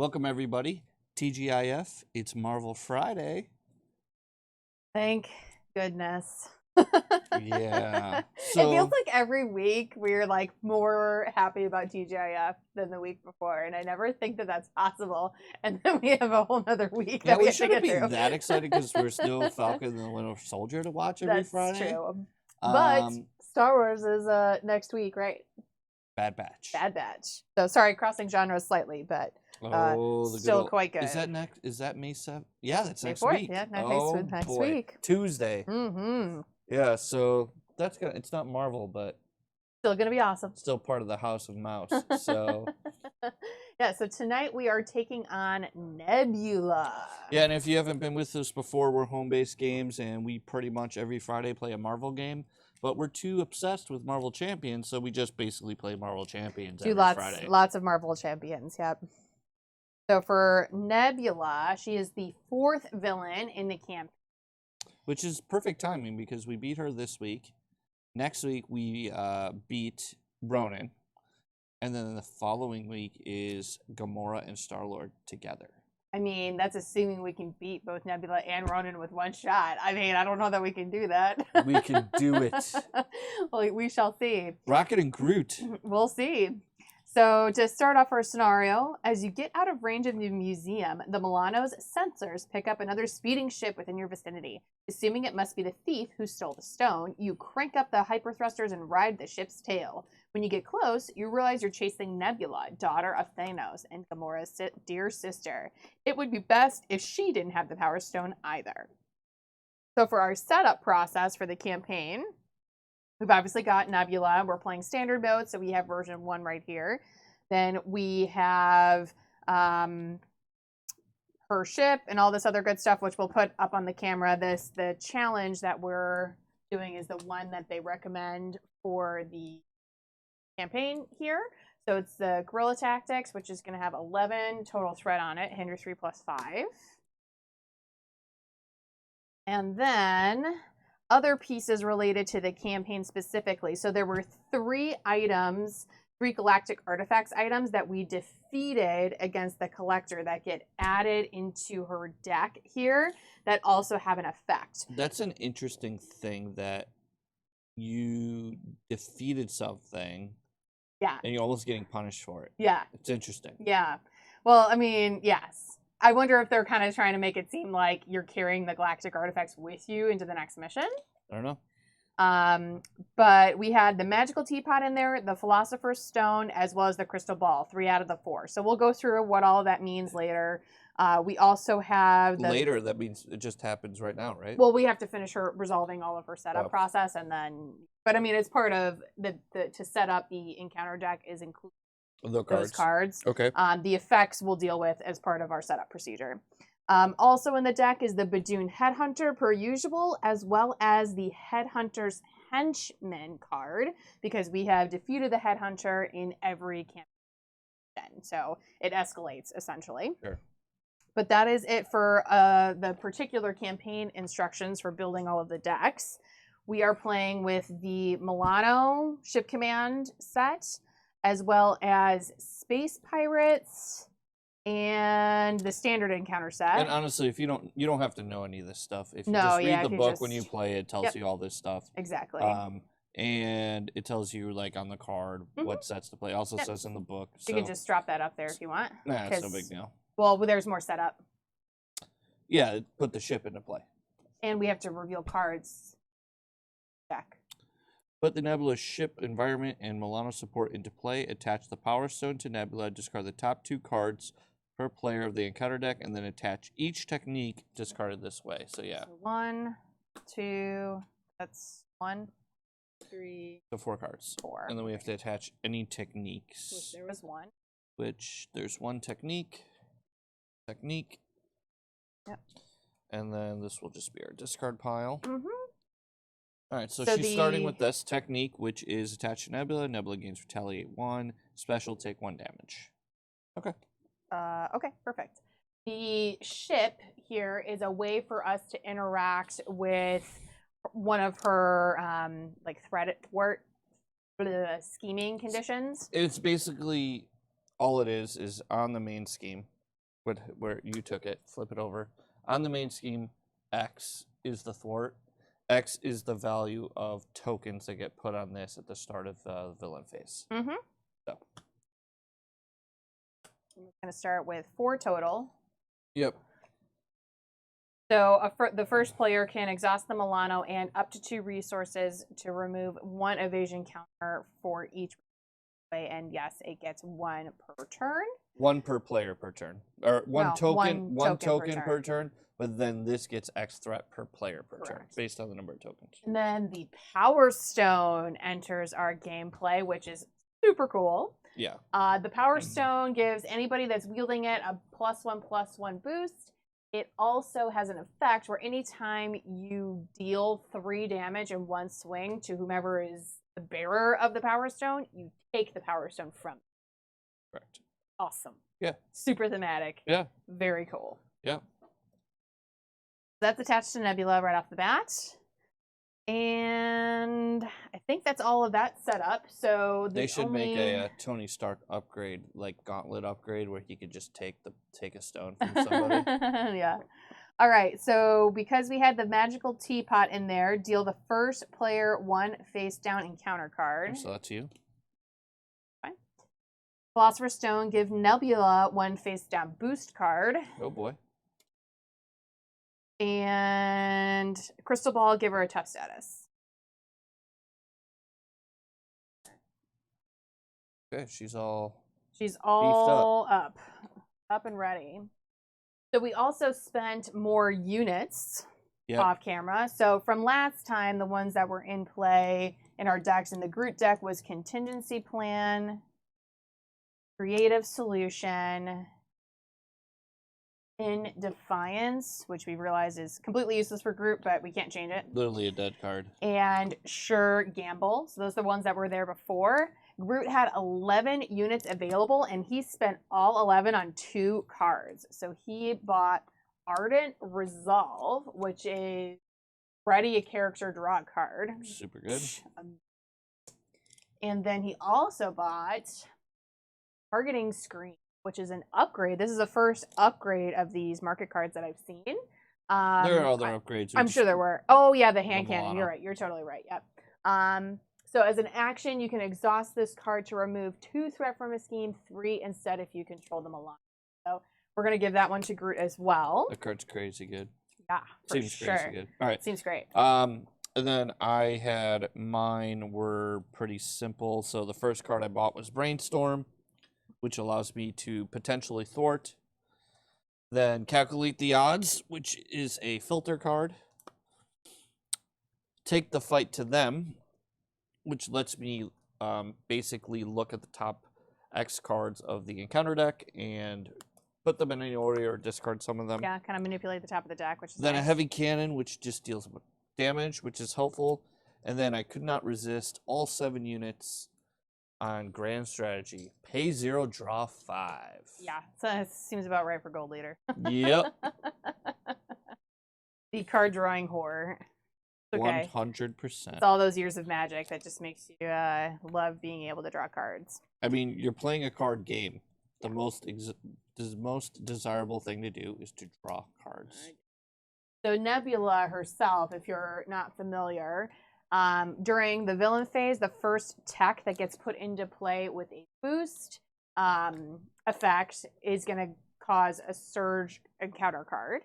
Welcome, everybody. TGIF, it's Marvel Friday. Thank goodness. Yeah. It feels like every week we're like more happy about TGIF than the week before, and I never think that that's possible. And then we have a whole nother week Yeah, that we we have to shouldn't get be through. that excited because we're still Falcon and the Winter Soldier to watch every That's Friday. true. But Um, Star Wars is next week, right? Bad Batch. Bad Batch. So sorry, crossing genres slightly, but Oh, the good still old, quite good. Is that next? Is that May 7th? Yeah, that's May next 4th, week. yeah, next boy. week. Tuesday. Mm-hmm. Yeah, so that's gonna. It's not Marvel, but Still gonna be awesome. still part of the House of Mouse. So yeah, so tonight we are taking on Nebula. yeah, and if you haven't been with us before, we're home-based games, and we pretty much every Friday play a Marvel game. But we're too obsessed with Marvel Champions, so we just basically play Marvel Champions every Friday. Lots of Marvel Champions, yep. So for Nebula, she is the 4th villain in the campaign. Which is perfect timing because we beat her this week. Next week we beat Ronan. And then the following week is Gamora and Star-Lord together. I mean, that's assuming we can beat both Nebula and Ronan with one shot. I mean, I don't know that we can do that. We can do it. Well, we shall see. Rocket and Groot. We'll see. So to start off our scenario, as you get out of range of the museum, the Milano's sensors pick up another speeding ship within your vicinity. Assuming it must be the thief who stole the stone, you crank up the hyperthrusters and ride the ship's tail. When you get close, you realize you're chasing Nebula, daughter of Thanos and Gamora's dear sister. It would be best if she didn't have the Power Stone either. So for our setup process for the campaign, we've obviously got Nebula. We're playing standard mode, so we have version 1 right here. Then we have her ship and all this other good stuff, which we'll put up on the camera. The challenge that we're doing is the one that they recommend for the campaign here. So it's the Guerrilla Tactics, which is going to have 11 total threat on it, hinder 3 plus 5. And then other pieces related to the campaign specifically. So there were 3 items, 3 galactic artifacts items that we defeated against the collector that get added into her deck here that also have an effect. That's an interesting thing that you defeated something. Yeah. And you're almost getting punished for it. Yeah. It's interesting. Yeah. Well, I mean, yes. I wonder if they're kind of trying to make it seem like you're carrying the galactic artifacts with you into the next mission. I don't know. But we had the magical teapot in there, the philosopher's stone, as well as the crystal ball, 3 out of the 4. So we'll go through what all of that means later. We also have later. That means it just happens right now, right? Well, we have to finish her resolving all of her setup process, and then. But I mean, it's part of the to set up the encounter deck is included. Those cards. Okay. The effects we'll deal with as part of our setup procedure. Also in the deck is the Badoon Headhunter per usual, as well as the Headhunter's Henchman card, because we have defeated the Headhunter in every campaign. So it escalates, essentially. Sure. But that is it for the particular campaign instructions for building all of the decks. We are playing with the Milano Ship Command set, as well as Space Pirates and the standard encounter set. And honestly, if you don't have to know any of this stuff. If you just read the book when you play, it tells you all this stuff. Exactly. And it tells you like on the card what sets to play. It also says in the book. So you can just drop that up there if you want. Nah, it's no big deal. Well, there's more setup. Yeah, put the ship into play. And we have to reveal cards. Deck. Put the Nebula ship environment and Milano support into play. Attach the Power Stone to Nebula. Discard the top 2 cards per player of the encounter deck, and then attach each technique discarded this way. So yeah. So 1, 2. That's 1, 3. So 4 cards. 4. And then we have to attach any techniques. Which there was 1. Which there's 1 technique. Yep. And then this will just be our discard pile. Mm-hmm. All right, so she's starting with this technique, which is attach to Nebula. Nebula gains retaliate 1. Special, take 1 damage. Okay. Okay, perfect. The ship here is a way for us to interact with one of her thwart scheming conditions. It's basically all it is on the main scheme. where you took it, flip it over. On the main scheme, X is the thwart. X is the value of tokens that get put on this at the start of the villain phase. Mm-hmm. So. I'm going to start with 4 total. Yep. So the first player can exhaust the Milano and up to 2 resources to remove 1 evasion counter for each way. And yes, it gets 1 per turn. 1 per player per turn, or one token per turn. But then this gets X threat per player per turn, based on the number of tokens. And then the Power Stone enters our gameplay, which is super cool. Yeah. The Power Stone gives anybody that's wielding it a +1/+1 boost. It also has an effect where anytime you deal 3 damage in 1 swing to whomever is the bearer of the Power Stone, you take the Power Stone from them. Correct. Awesome. Yeah. Super thematic. Yeah. Very cool. Yeah. That's attached to Nebula right off the bat. And I think that's all of that set up. So they should make a Tony Stark upgrade, like gauntlet upgrade, where he could just take a stone from somebody. Yeah. All right. So because we had the magical teapot in there, deal the first player 1 face down encounter card. So that's you. Fine. Philosopher's Stone, give Nebula 1 face down boost card. Oh boy. And Crystal Ball, give her a tough status. Okay, she's all up and ready. So we also spent more units off camera. So from last time, the ones that were in play in our decks in the Groot deck was Contingency Plan, Creative Solution, in Defiance, which we realize is completely useless for Groot, but we can't change it. Literally a dead card. And Sure Gamble. So those are the ones that were there before. Groot had 11 units available, and he spent all 11 on 2 cards. So he bought Ardent Resolve, which is ready a character, draw a card. Super good. And then he also bought Targeting Screen, which is an upgrade. This is the first upgrade of these market cards that I've seen. There are other upgrades. I'm sure there were. Oh, yeah, the hand cannon. You're right. You're totally right. Yep. So as an action, you can exhaust this card to remove 2 threat from a scheme, 3 instead if you control the Milano. So we're going to give that one to Groot as well. The card's crazy good. Yeah, Seems crazy good. All right. Seems great. And then I had, mine were pretty simple. So the first card I bought was Brainstorm, which allows me to potentially thwart. Then Calculate the Odds, which is a filter card. Take the Fight to Them, which lets me basically look at the top X cards of the encounter deck and put them in any order or discard some of them. Yeah, kind of manipulate the top of the deck, which is then nice. A Heavy Cannon, which just deals damage, which is helpful. And then I could not resist all 7 units on Grand Strategy. Pay 0, draw 5. Yeah, so it seems about right for Gold Leader. Yep. The card drawing horror. Okay. 100%. It's all those years of Magic that just makes you love being able to draw cards. I mean, you're playing a card game. The most desirable thing to do is to draw cards. So Nebula herself, if you're not familiar, during the villain phase, the first tech that gets put into play with a boost effect is going to cause a surge encounter card.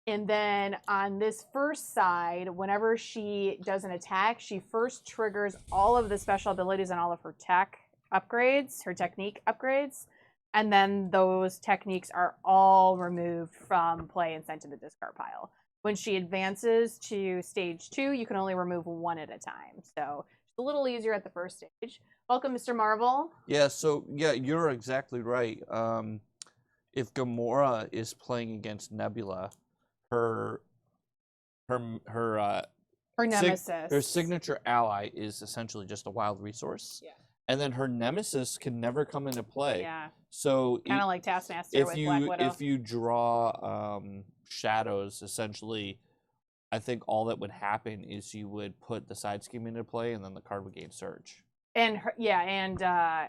And then on this first side, whenever she does an attack, she first triggers all of the special abilities and all of her tech upgrades, her technique upgrades. And then those techniques are all removed from play and sent to the discard pile. When she advances to stage 2, you can only remove 1 at a time. So it's a little easier at the first stage. Welcome, Mr. Marvel. Yeah, so, yeah, you're exactly right. If Gamora is playing against Nebula, her nemesis. Her signature ally is essentially just a wild resource. Yeah. And then her nemesis can never come into play. Yeah. So kind of like Taskmaster with Black Widow. If you draw shadows, essentially, I think all that would happen is you would put the side scheme into play, and then the card would gain surge. And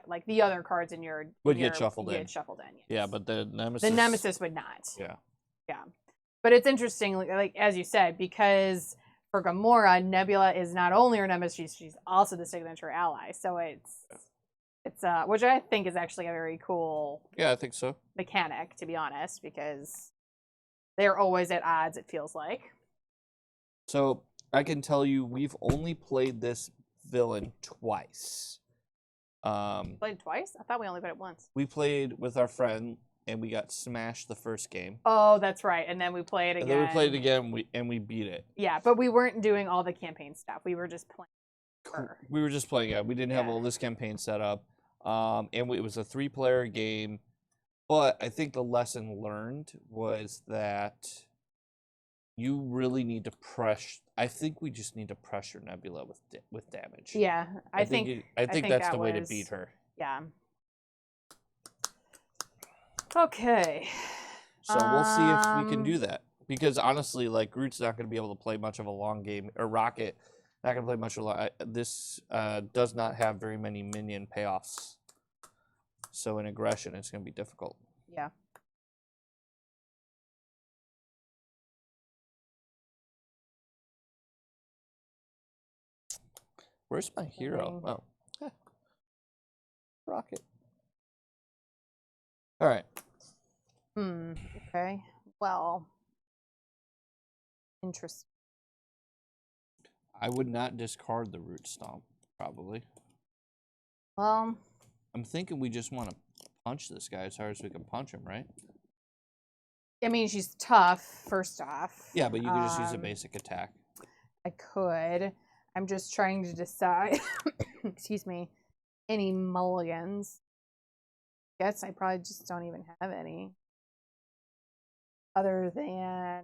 like the other cards in your Would get shuffled in. Get shuffled in. Yes. Yeah, but the Nemesis. The Nemesis would not. Yeah. Yeah. But it's interesting, like as you said, because for Gamora, Nebula is not only her nemesis, she's also the signature ally. So it's which I think is actually a very cool. Yeah, I think so. Mechanic, to be honest, because they're always at odds. It feels like. So I can tell you, we've only played this villain twice. Played twice? I thought we only played it once. We played with our friend, and we got smashed the first game. Oh, that's right. And then we played again. And then we played again, and we beat it. Yeah, but we weren't doing all the campaign stuff. We were just playing. We were just playing it. We didn't have all this campaign set up. And it was a 3-player game. But I think the lesson learned was that you really need to pressure. I think we just need to pressure Nebula with damage. Yeah, I think that's the way to beat her. Yeah. Okay. So we'll see if we can do that. Because honestly, like, Groot's not going to be able to play much of a long game, or Rocket not going to play much of a long. This does not have very many minion payoffs. So in aggression, it's going to be difficult. Yeah. Where's my hero? Oh. Rocket. All right. Okay. Well. Interesting. I would not discard the Root Stomp, probably. Well. I'm thinking we just want to punch this guy as hard as we can punch him, right? I mean, she's tough, first off. Yeah, but you could just use a basic attack. I could. I'm just trying to decide, excuse me, any mulligans. Guess I probably just don't even have any. Other than,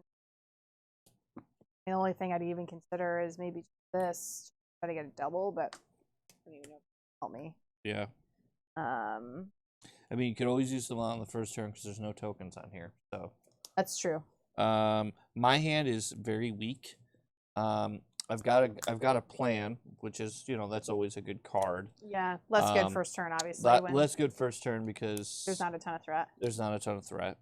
the only thing I'd even consider is maybe this. Try to get a double, but I don't even know if it'll help me. Yeah. I mean, you could always use them on the first turn because there's no tokens on here. So that's true. My hand is very weak. I've got a plan, which is, that's always a good card. Yeah, less good first turn, obviously. Less good first turn because there's not a ton of threat. There's not a ton of threat.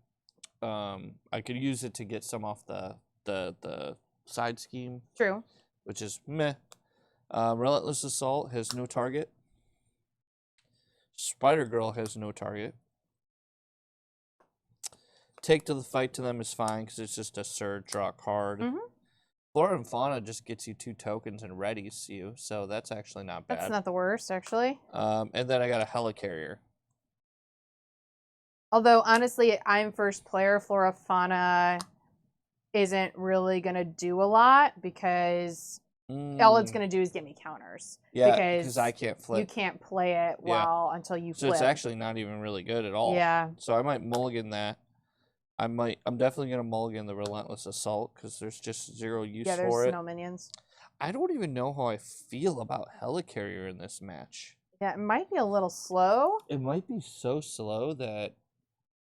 I could use it to get some off the side scheme. True. Which is meh. Relentless Assault has no target. Spider-Girl has no target. Take to the fight to them is fine because it's just a surge, draw a card. Flora and Fauna just gets you 2 tokens and readies you, so that's actually not bad. That's not the worst, actually. And then I got a Helicarrier. Although, honestly, I'm first player. Flora Fauna isn't really going to do a lot because all it's going to do is get me counters. Yeah, because I can't flip. You can't play it until you flip. So it's actually not even really good at all. Yeah. So I might mulligan that. I'm definitely going to mulligan the Relentless Assault because there's just 0 use for it. Yeah, there's no minions. I don't even know how I feel about Helicarrier in this match. Yeah, it might be a little slow. It might be so slow that...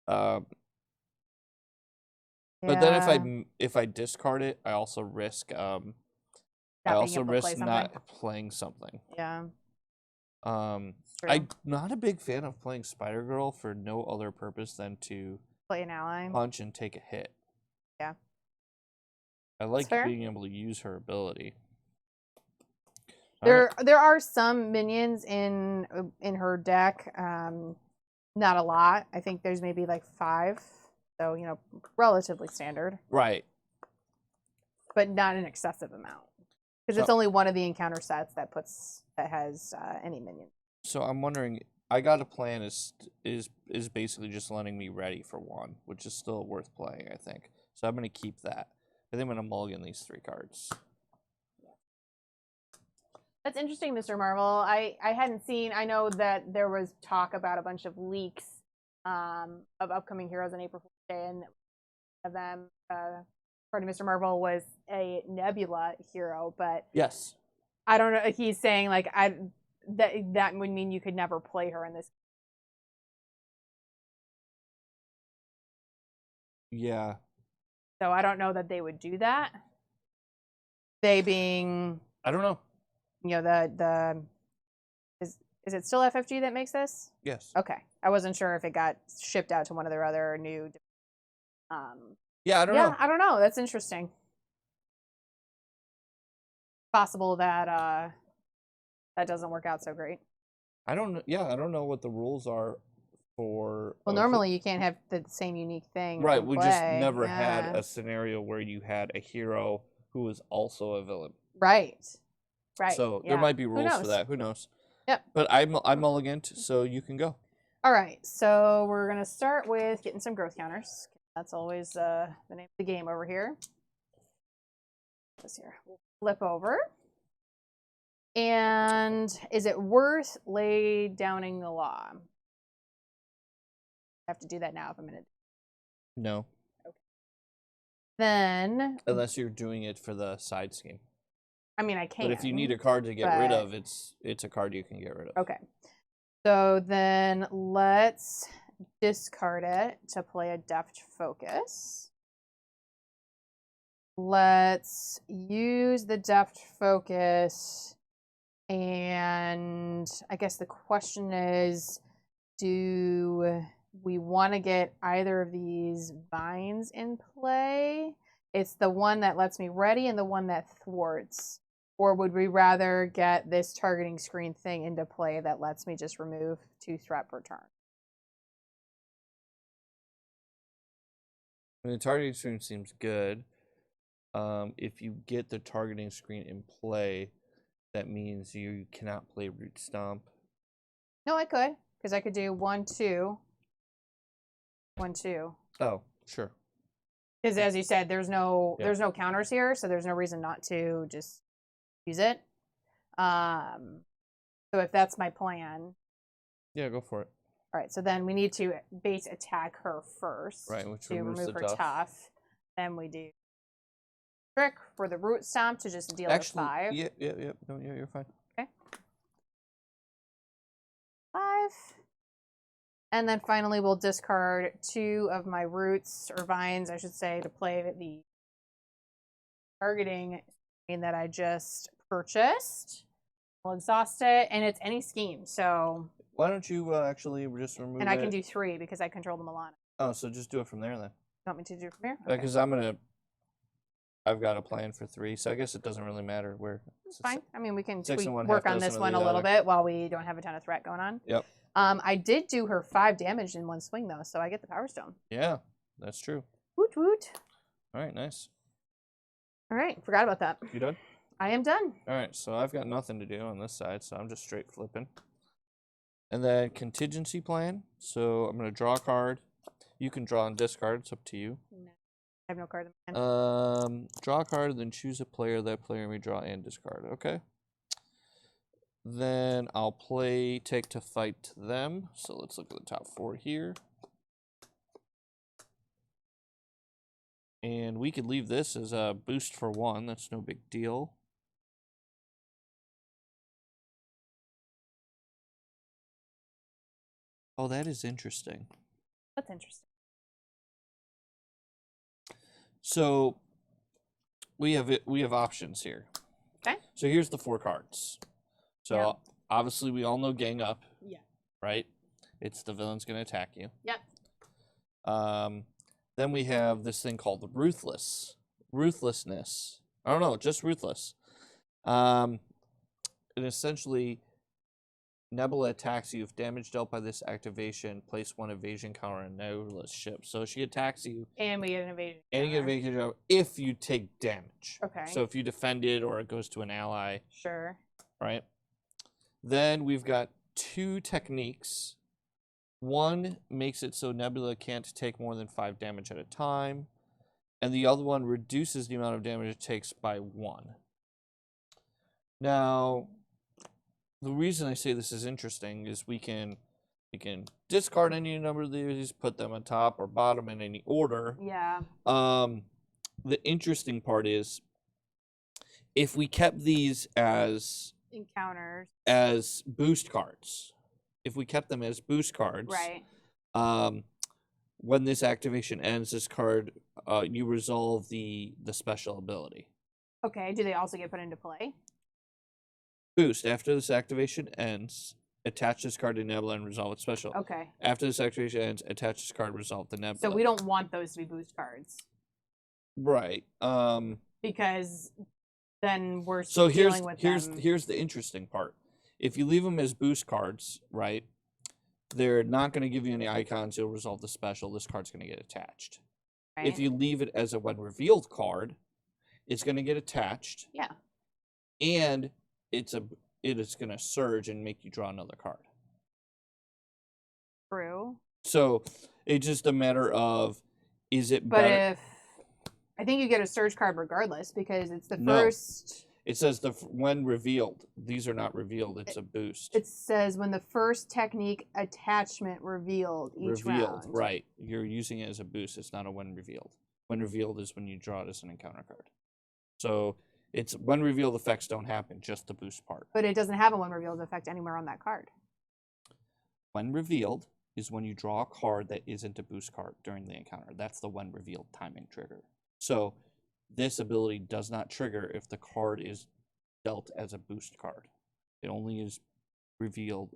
But then if I discard it, I also risk not playing something. Yeah. I'm not a big fan of playing Spider-Girl for no other purpose than to play an ally, punch and take a hit. Yeah. I like being able to use her ability. There are some minions in her deck. Not a lot. I think there's maybe like 5. So, relatively standard. Right. But not an excessive amount. Because it's only one of the encounter sets that has any minion. So I'm wondering, I got a plan is basically just letting me ready for 1, which is still worth playing, I think. So I'm going to keep that. I think I'm going to mulligan these 3 cards. That's interesting, Mr. Marvel. I hadn't seen. I know that there was talk about a bunch of leaks of upcoming heroes on April Fool's Day, and one of them, according to Mr. Marvel, was a Nebula hero. But yes, I don't know. He's saying like that would mean you could never play her in this. Yeah. So I don't know that they would do that. They being, I don't know. The is Is it still FFG that makes this? Yes. Okay. I wasn't sure if it got shipped out to one of their other new. Yeah, I don't know. I don't know. That's interesting. Possible that that doesn't work out so great. I don't know. Yeah, I don't know what the rules are for. Well, normally you can't have the same unique thing. Right. in We just play. never Yeah. had a scenario where you had a hero who was also a villain. Right. Right. So yeah. there might be rules for knows? that. Who knows? Yep. But I'm mulliganed, so you can go. All right. So we're gonna start with getting some growth counters. That's always the name of the game over here. This here. We'll flip over. And is it worth lay downing the law? I have to do that now if I'm gonna. No. Okay. Then. Unless you're doing it for the side scheme. I mean, I can. But if you need a card to get rid of, it's a card you can get rid of. Okay. So then let's discard it to play a deft focus. Let's use the deft focus. And I guess the question is, do we want to get either of these vines in play? It's the one that lets me ready and the one that thwarts. Or would we rather get this targeting screen thing into play that lets me just remove 2 threat per turn? I mean, the targeting screen seems good. If you get the targeting screen in play, that means you cannot play Root Stomp. No, I could, because I could do 1, 2, 1, 2. Oh, sure. Because as you said, there's no counters here, so there's no reason not to just use it. So if that's my plan. Yeah, go for it. All right, so then we need to base attack her first. Right, which to removes remove the her tough. Then we do trick for the root stomp to just deal her 5. Yeah. No, yeah, you're fine. Okay. 5. And then finally we'll discard 2 of my roots, or vines, I should say, to play the targeting screen that I just purchased. We'll exhaust it, and it's any scheme, so... Why don't you actually just remove it? And I can do 3 because I control the Milano. Oh, so just do it from there then. You want me to do it from here? Because I've got a plan for 3, so I guess it doesn't really matter where. It's fine. I mean, we can 6 and 1, work half on this dozen of one the a little other. bit while we don't have a ton of threat going on. Yep. I did do her 5 damage in 1 swing, though, so I get the Power Stone. Yeah, that's true. Woot woot. All right, nice. All right, forgot about that. You done? I am done. All right, so I've got nothing to do on this side, so I'm just straight flipping. And then contingency plan. So I'm going to draw a card. You can draw and discard. It's up to you. No, I have no card in my hand. Draw a card, then choose a player. That player may draw and discard. Okay. Then I'll play Take to Fight them. So let's look at the top 4 here. And we could leave this as a boost for 1. That's no big deal. Oh, that is interesting. That's interesting. So we have options here. Okay. So here's the 4 cards. So obviously we all know gang up. Yeah. Right? It's the villain's going to attack you. Yep. Then we have this thing called ruthlessness. I don't know, just ruthless. And essentially, Nebula attacks you. If damage dealt by this activation, place 1 evasion counter on Nebula's ship. So she attacks you. And we get an evasion. And you get evasion counter if you take damage. Okay. So if you defend it or it goes to an ally. Sure. Right? Then we've got 2 techniques. One makes it so Nebula can't take more than 5 damage at a time. And the other one reduces the amount of damage it takes by 1. Now, the reason I say this is interesting is we can discard any number of these, put them on top or bottom in any order. Yeah. The interesting part is if we kept these as Encounters. As boost cards. If we kept them as boost cards. Right. When this activation ends, this card you resolve the special ability. Okay. Do they also get put into play? Boost. After this activation ends, attach this card to Nebula and resolve its special. Okay. After this activation ends, attach this card, resolve the Nebula. So we don't want those to be boost cards. Right. Because then we're So dealing with here's the interesting part. If you leave them as boost cards, right, they're not going to give you any icons. You'll resolve the special. This card's going to get attached. right? If you leave it as a when revealed card, it's going to get attached. Yeah. And it is going to surge and make you draw another card. True. So it's just a matter of, is it But better? if I think you get a surge card regardless because it's the No. first. It says when revealed. These are not revealed. It's a boost. It says when the first technique attachment revealed each round. Right. You're using it as a boost. It's not a when revealed. When revealed is when you draw it as an encounter card. So it's when revealed effects don't happen, just the boost part. But it doesn't have a when revealed effect anywhere on that card. When revealed is when you draw a card that isn't a boost card during the encounter. That's the when revealed timing trigger. So this ability does not trigger if the card is dealt as a boost card. It only is revealed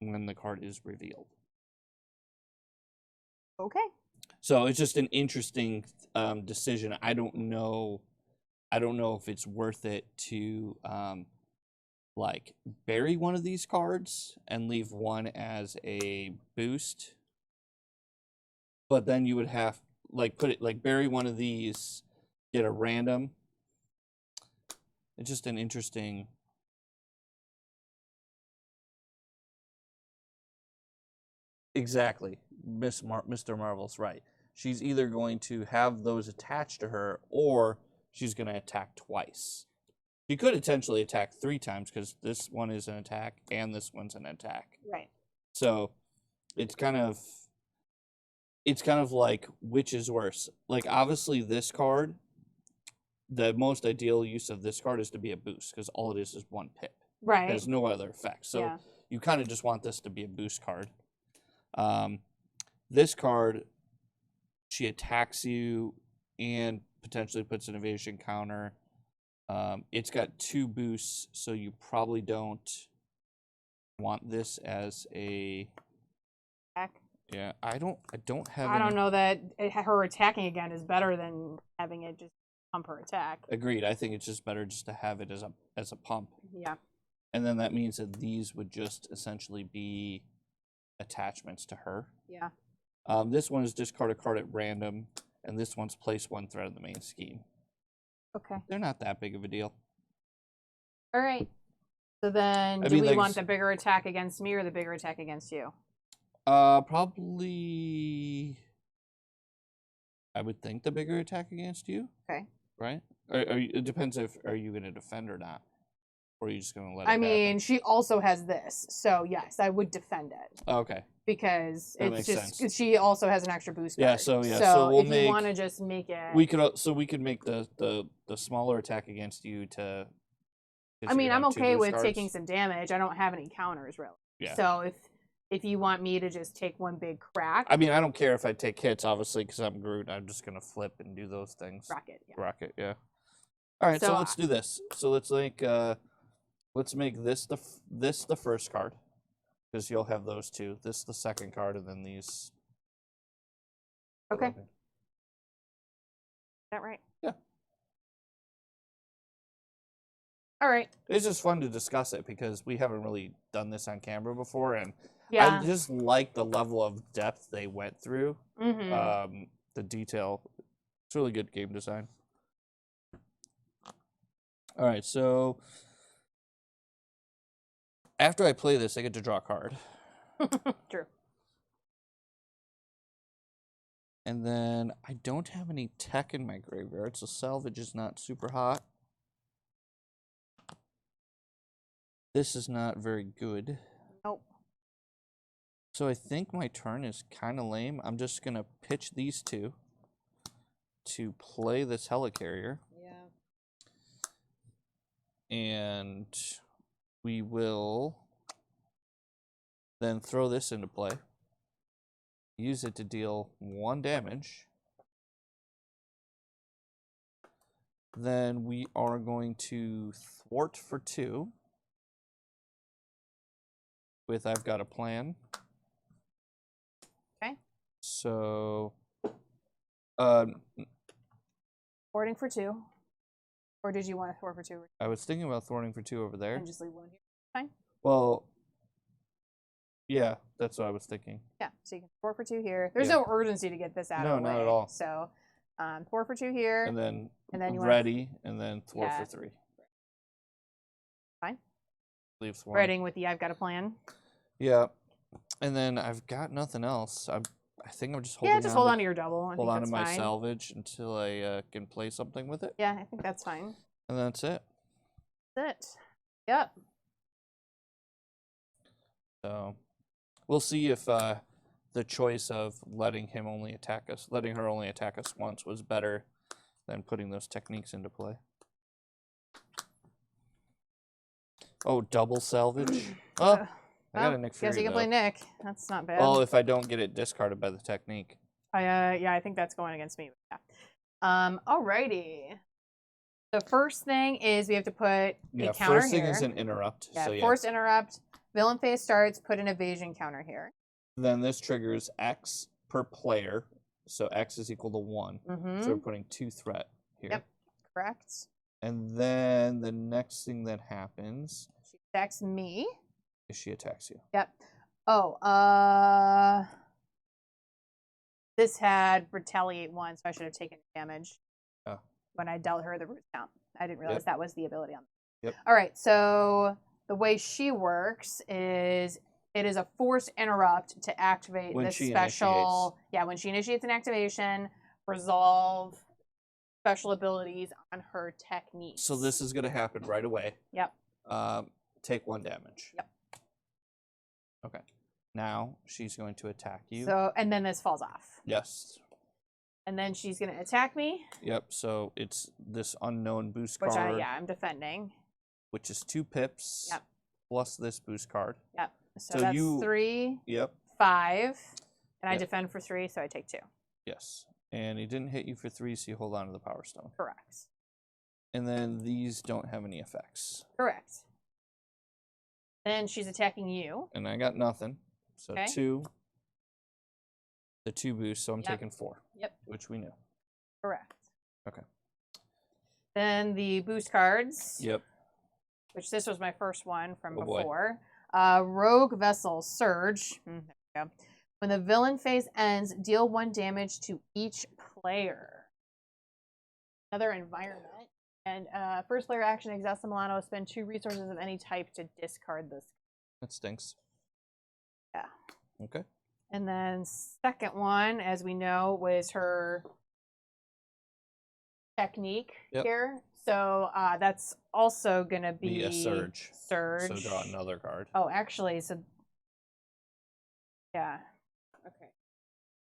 when the card is revealed. Okay. So it's just an interesting decision. I don't know if it's worth it to like bury one of these cards and leave one as a boost. But then you would have bury one of these, get a random. It's just an interesting. Exactly. Mr. Marvel's right. She's either going to have those attached to her or she's going to attack twice. She could potentially attack 3 times because this one is an attack and this one's an attack. Right. So it's kind of like which is worse. Like obviously this card, the most ideal use of this card is to be a boost because all it is 1 pip. Right. There's no other effect. So yeah. you kind of just want this to be a boost card. This card, she attacks you and potentially puts an evasion counter. It's got 2 boosts, so you probably don't want this as a Attack. Yeah, I don't have I don't know that her attacking again is better than having it just pump her attack. Agreed. I think it's just better just to have it as a pump. Yeah. And then that means that these would just essentially be attachments to her. Yeah. This one is discard a card at random, and this one's place 1 threat of the main scheme. Okay. They're not that big of a deal. All right. So then, do we want the bigger attack against me or the bigger attack against you? Probably. I would think the bigger attack against you. Okay. Right? It depends if are you going to defend or not, or are you just going to let it I mean, happen? she also has this, so yes, I would defend it. Okay. Because That it's makes just she also has an extra boost. Yeah. card. So So if you want to just make it, we could make the smaller attack against you to. I mean, I'm okay with cards. taking some damage. I don't have any counters really. Yeah. So if you want me to just take one big crack, I mean, I don't care if I take hits, obviously, because I'm Groot. I'm just gonna flip and do those things. Rocket. Yeah. Rocket, yeah. All right, so So, let's do this. So let's make this the first card, because you'll have those 2. This the second card, and then these. Okay. Is that right? Yeah. All right. It's just fun to discuss it because we haven't really done this on camera before, and Yeah. I just like the level of depth they went through. Mm-hmm. The detail. It's really good game design. All right, so after I play this, I get to draw a card. True. And then I don't have any tech in my graveyard, so salvage is not super hot. This is not very good. Nope. So I think my turn is kind of lame. I'm just going to pitch these 2 to play this helicarrier. Yeah. And we will then throw this into play. Use it to deal 1 damage. Then we are going to thwart for 2. with I've Got a Plan. Okay. So, Boarding for 2. Or did you want to thwart for 2? I was thinking about thwarting for 2 over there. And just leave 1 here. Fine. Well, yeah, that's what I was thinking. Yeah, so you can thwart for 2 here. There's Yeah. no urgency to get this out of the way. No, not at all. So, thwart for 2 here. And then you ready, and then thwart Yeah. for 3. Fine. Leave thwart. Reading with the I've Got a Plan. Yeah. And then I've got nothing else. I think I'm just holding Yeah, just hold on to your double. I hold think on to that's my fine. salvage until I can play something with it. Yeah, I think that's fine. And that's it. That's it. Yep. So we'll see if the choice of letting her only attack us once was better than putting those techniques into play. Oh, double salvage. Oh, I got a Nick Fury. Guess you can play Nick. That's not bad. Well, if I don't get it discarded by the technique. Yeah, I think that's going against me. Yeah. Alrighty. The first thing is we have to put a counter first thing here. is an interrupt. Yeah, so forced interrupt. Villain phase starts. Put an evasion counter here. Then this triggers X per player. So X is equal to 1. Mm-hmm. So we're putting 2 threat here. Yep. Correct. And then the next thing that happens She attacks me. is she attacks you. Yep. Oh, this had retaliate 1, so I should have taken damage when I dealt her the root count. I didn't realize that was the ability on. Yep. All right, so the way she works is it is a forced interrupt to activate When this she special. Yeah, when she initiates an activation, resolve special abilities on her techniques. So this is going to happen right away. Yep. Take 1 damage. Yep. Okay. Now she's going to attack you. So and then this falls off. Yes. And then she's going to attack me. Yep. So it's this unknown boost Which card. I'm defending. Which is 2 pips. Yep. Plus this boost card. Yep. So So that's you- 3, Yep. 5, and I Yep. defend for 3, so I take 2. Yes. And he didn't hit you for 3, so you hold on to the Power Stone. Correct. And then these don't have any effects. Correct. Then she's attacking you. And I got nothing. So Okay. 2. The 2 boost, so I'm Yep. taking 4. Yep. Which we knew. Correct. Okay. Then the boost cards. Yep. Which this was my first one from Oh, boy. before. Rogue Vessel Surge. There we go. When the villain phase ends, deal 1 damage to each player. Another environment. And first player action, exhaust the Milano, spend 2 resources of any type to discard this. That stinks. Yeah. Okay. And then second one, as we know, was her technique here. So that's also going to be a surge. Surge. So draw another card. Oh, actually, so yeah. Okay.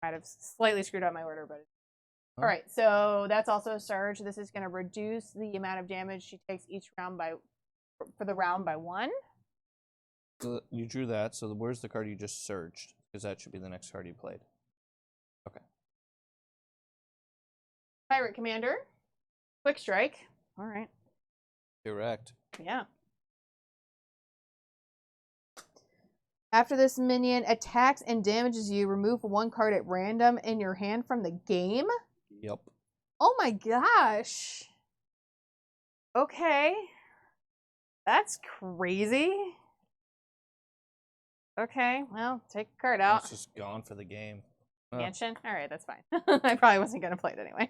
Might have slightly screwed up my order, but all right. So that's also a surge. This is going to reduce the amount of damage she takes each round for the round by 1. So you drew that. So where's the card you just surged? Because that should be the next card you played. Okay. Pirate Commander. Quick Strike. All right. Correct. Yeah. After this minion attacks and damages you, remove 1 card at random in your hand from the game. Yep. Oh my gosh. Okay. That's crazy. Okay, well, take a card out. It's just gone for the game. Mansion? All right, that's fine. I probably wasn't going to play it anyway.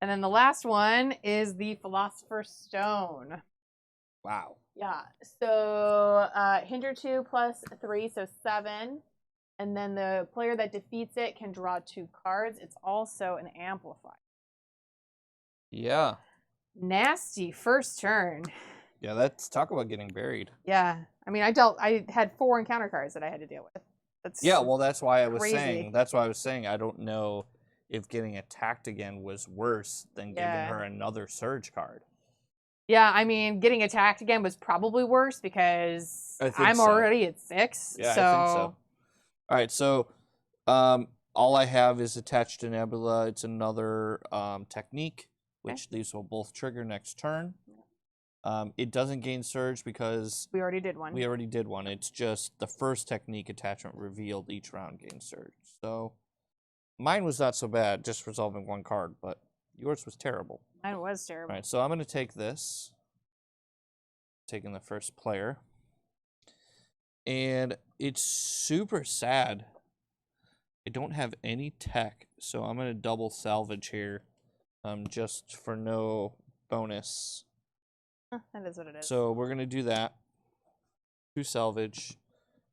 And then the last one is the Philosopher's Stone. Wow. Yeah, so hinder 2 plus 3, so 7. And then the player that defeats it can draw 2 cards. It's also an amplifier. Yeah. Nasty first turn. Yeah, that's talk about getting buried. Yeah, I mean, I had 4 encounter cards that I had to deal with. That's Yeah, well, that's why I was crazy. saying. That's why I was saying. I don't know if getting attacked again was worse than giving her another surge card. Yeah, I mean, getting attacked again was probably worse because I'm already at 6. Yeah, so. I think so. All right, so all I have is attached to Nebula. It's another technique, which these will both trigger next turn. It doesn't gain surge because We already did one. we already did one. It's just the first technique attachment revealed each round gains surge. So mine was not so bad, just resolving one card, but yours was terrible. Mine was terrible. All right, so I'm going to take this. Taking the first player. And it's super sad. I don't have any tech, so I'm going to double salvage here just for no bonus. That is what it is. So we're going to do that. 2 salvage.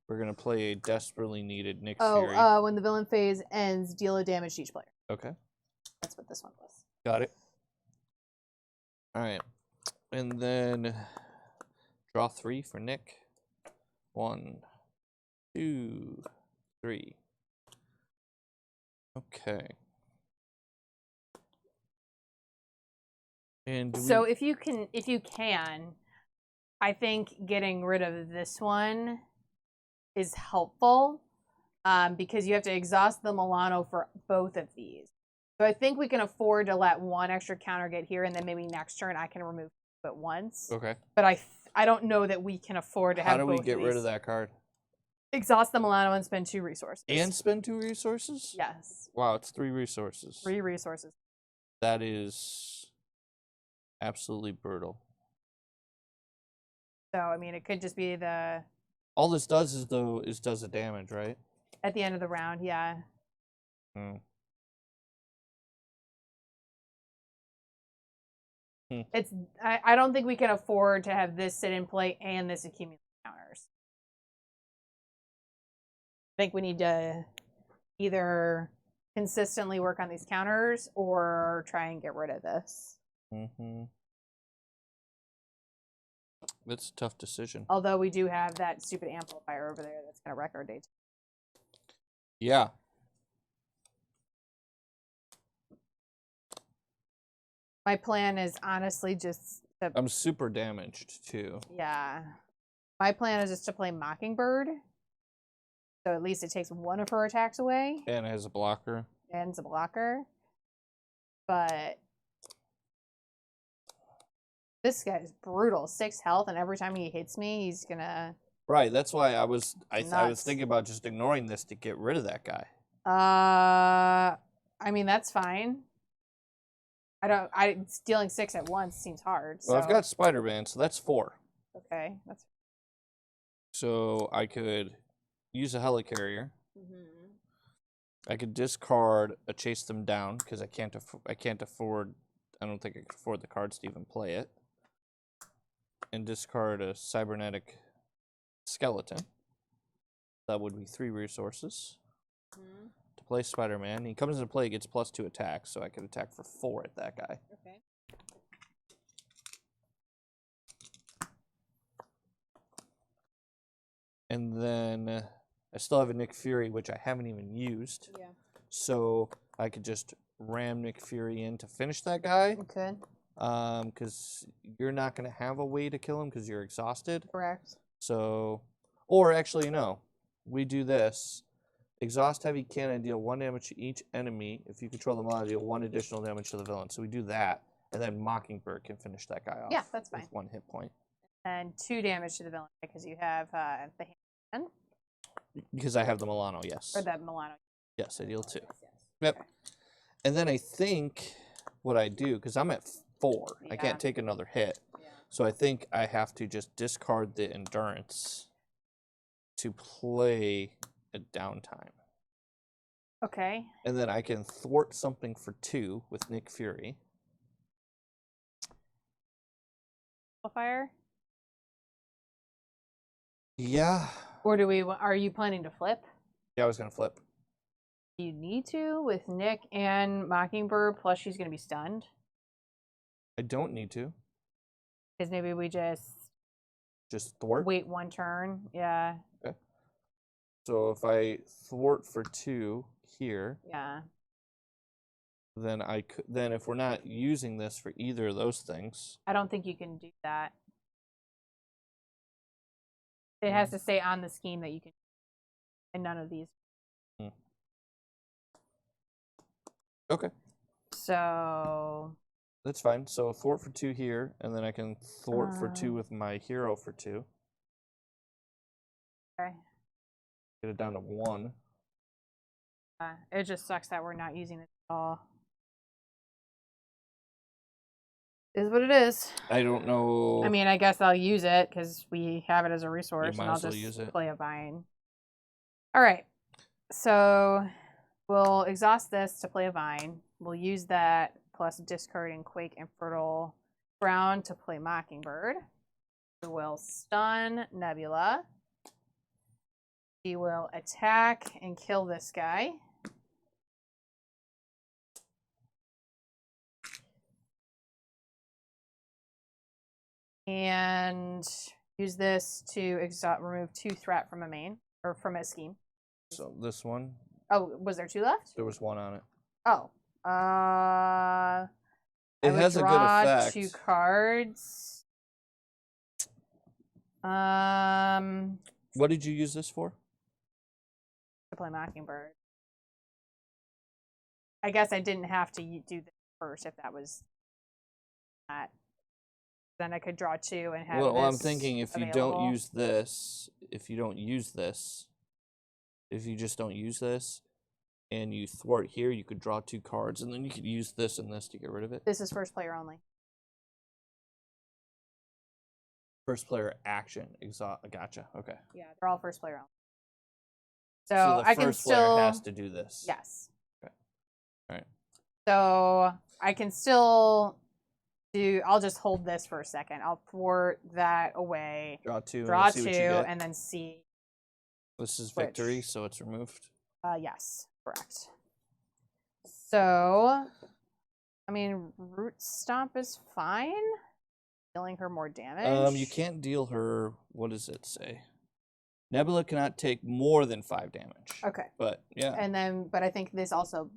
We're going to play a desperately needed Nick Fury. When the villain phase ends, deal a damage to each player. Okay. That's what this one was. Got it. All right. And then draw 3 for Nick. 1, 2, 3. Okay. And so if you can, I think getting rid of this one is helpful because you have to exhaust the Milano for both of these. So I think we can afford to let one extra counter get here, and then maybe next turn I can remove it once. Okay. But I don't know that we can afford to have. How do we both get of rid these. of that card? Exhaust the Milano and spend 2 resources. And spend 2 resources? Yes. Wow, it's 3 resources. 3 resources. That is absolutely brutal. So I mean, it could just be the. All this does is does the damage, right? At the end of the round, yeah. Hmm. It's. I don't think we can afford to have this sit in play and this accumulate counters. I think we need to either consistently work on these counters or try and get rid of this. Mm-hmm. That's a tough decision. Although we do have that stupid amplifier over there that's going to wreck our day. Yeah. My plan is honestly just to... I'm super damaged, too. Yeah. My plan is just to play Mockingbird. So at least it takes one of her attacks away. And it has a blocker. And it's a blocker. But this guy is brutal. 6 health, and every time he hits me, he's gonna... Right, that's why I was thinking about just ignoring this to get rid of that guy. I mean, that's fine. Dealing 6 at once seems hard. Well, so. I've got Spider-Man, so that's 4. Okay, that's... So I could use a helicarrier. Mm-hmm. I could discard a chase them down because I can't afford. I don't think I can afford the cards to even play it. And discard a cybernetic skeleton. That would be 3 resources. Mm-hmm. To play Spider-Man. He comes into play, he gets +2 attack, so I could attack for 4 at that guy. Okay. And then I still have a Nick Fury, which I haven't even used. Yeah. So I could just ram Nick Fury in to finish that guy. Okay. Because you're not going to have a way to kill him because you're exhausted. Correct. So, or actually, no. We do this. Exhaust heavy cannon, deal 1 damage to each enemy. If you control the model, deal 1 additional damage to the villain. So we do that, and then Mockingbird can finish that guy off. Yeah, that's fine. With 1 hit point. And 2 damage to the villain because you have the hand. Because I have the Milano, yes. Or the Milano. Yes, I deal 2. Yes. Yep. Okay. And then I think what I do, because I'm at 4, I Yeah. can't take another hit. Yeah. So I think I have to just discard the endurance to play a downtime. Okay. And then I can thwart something for 2 with Nick Fury. Fire? Yeah. Or are you planning to flip? Yeah, I was going to flip. You need to with Nick and Mockingbird, plus she's going to be stunned. I don't need to. Because maybe we just thwart? wait 1 turn. Yeah. Okay. So if I thwart for 2 here, Yeah. then then if we're not using this for either of those things, I don't think you can do that. It has to say on the scheme that you can, and none of these. Okay. So That's fine. So thwart for 2 here, and then I can thwart for 2 with my hero for 2. Okay. Get it down to 1. It just sucks that we're not using it at all. Is what it is. I don't know. I mean, I guess I'll use it because we have it as a resource, You might and I'll as well just use it. play a vine. All right. So we'll exhaust this to play a vine. We'll use that plus discarding Quake and Fertile Ground to play Mockingbird. We will stun Nebula. She will attack and kill this guy. And use this to remove 2 threat from a main, or from a scheme. So this one. Oh, was there 2 left? There was 1 on it. Oh. It has a good effect. 2 cards. What did you use this for? To play Mockingbird. I guess I didn't have to do this first if that was that. Then I could draw 2 and have. Well, I'm thinking if you available. don't use this, if you just don't use this, and you thwart here, you could draw 2 cards, and then you could use this and this to get rid of it. This is first player only. First player action. Gotcha. Okay. Yeah, they're all first player only. So the I can first player still has to do this. Yes. Okay. All right. So I can still do. I'll just hold this for a second. I'll thwart that away. Draw 2. Draw and see 2, what you get. and then see. This is victory, so it's removed. Yes, correct. So, I mean, Root Stomp is fine. Dealing her more damage. You can't deal her. What does it say? Nebula cannot take more than 5 damage. Okay. But yeah. And then, but I think this also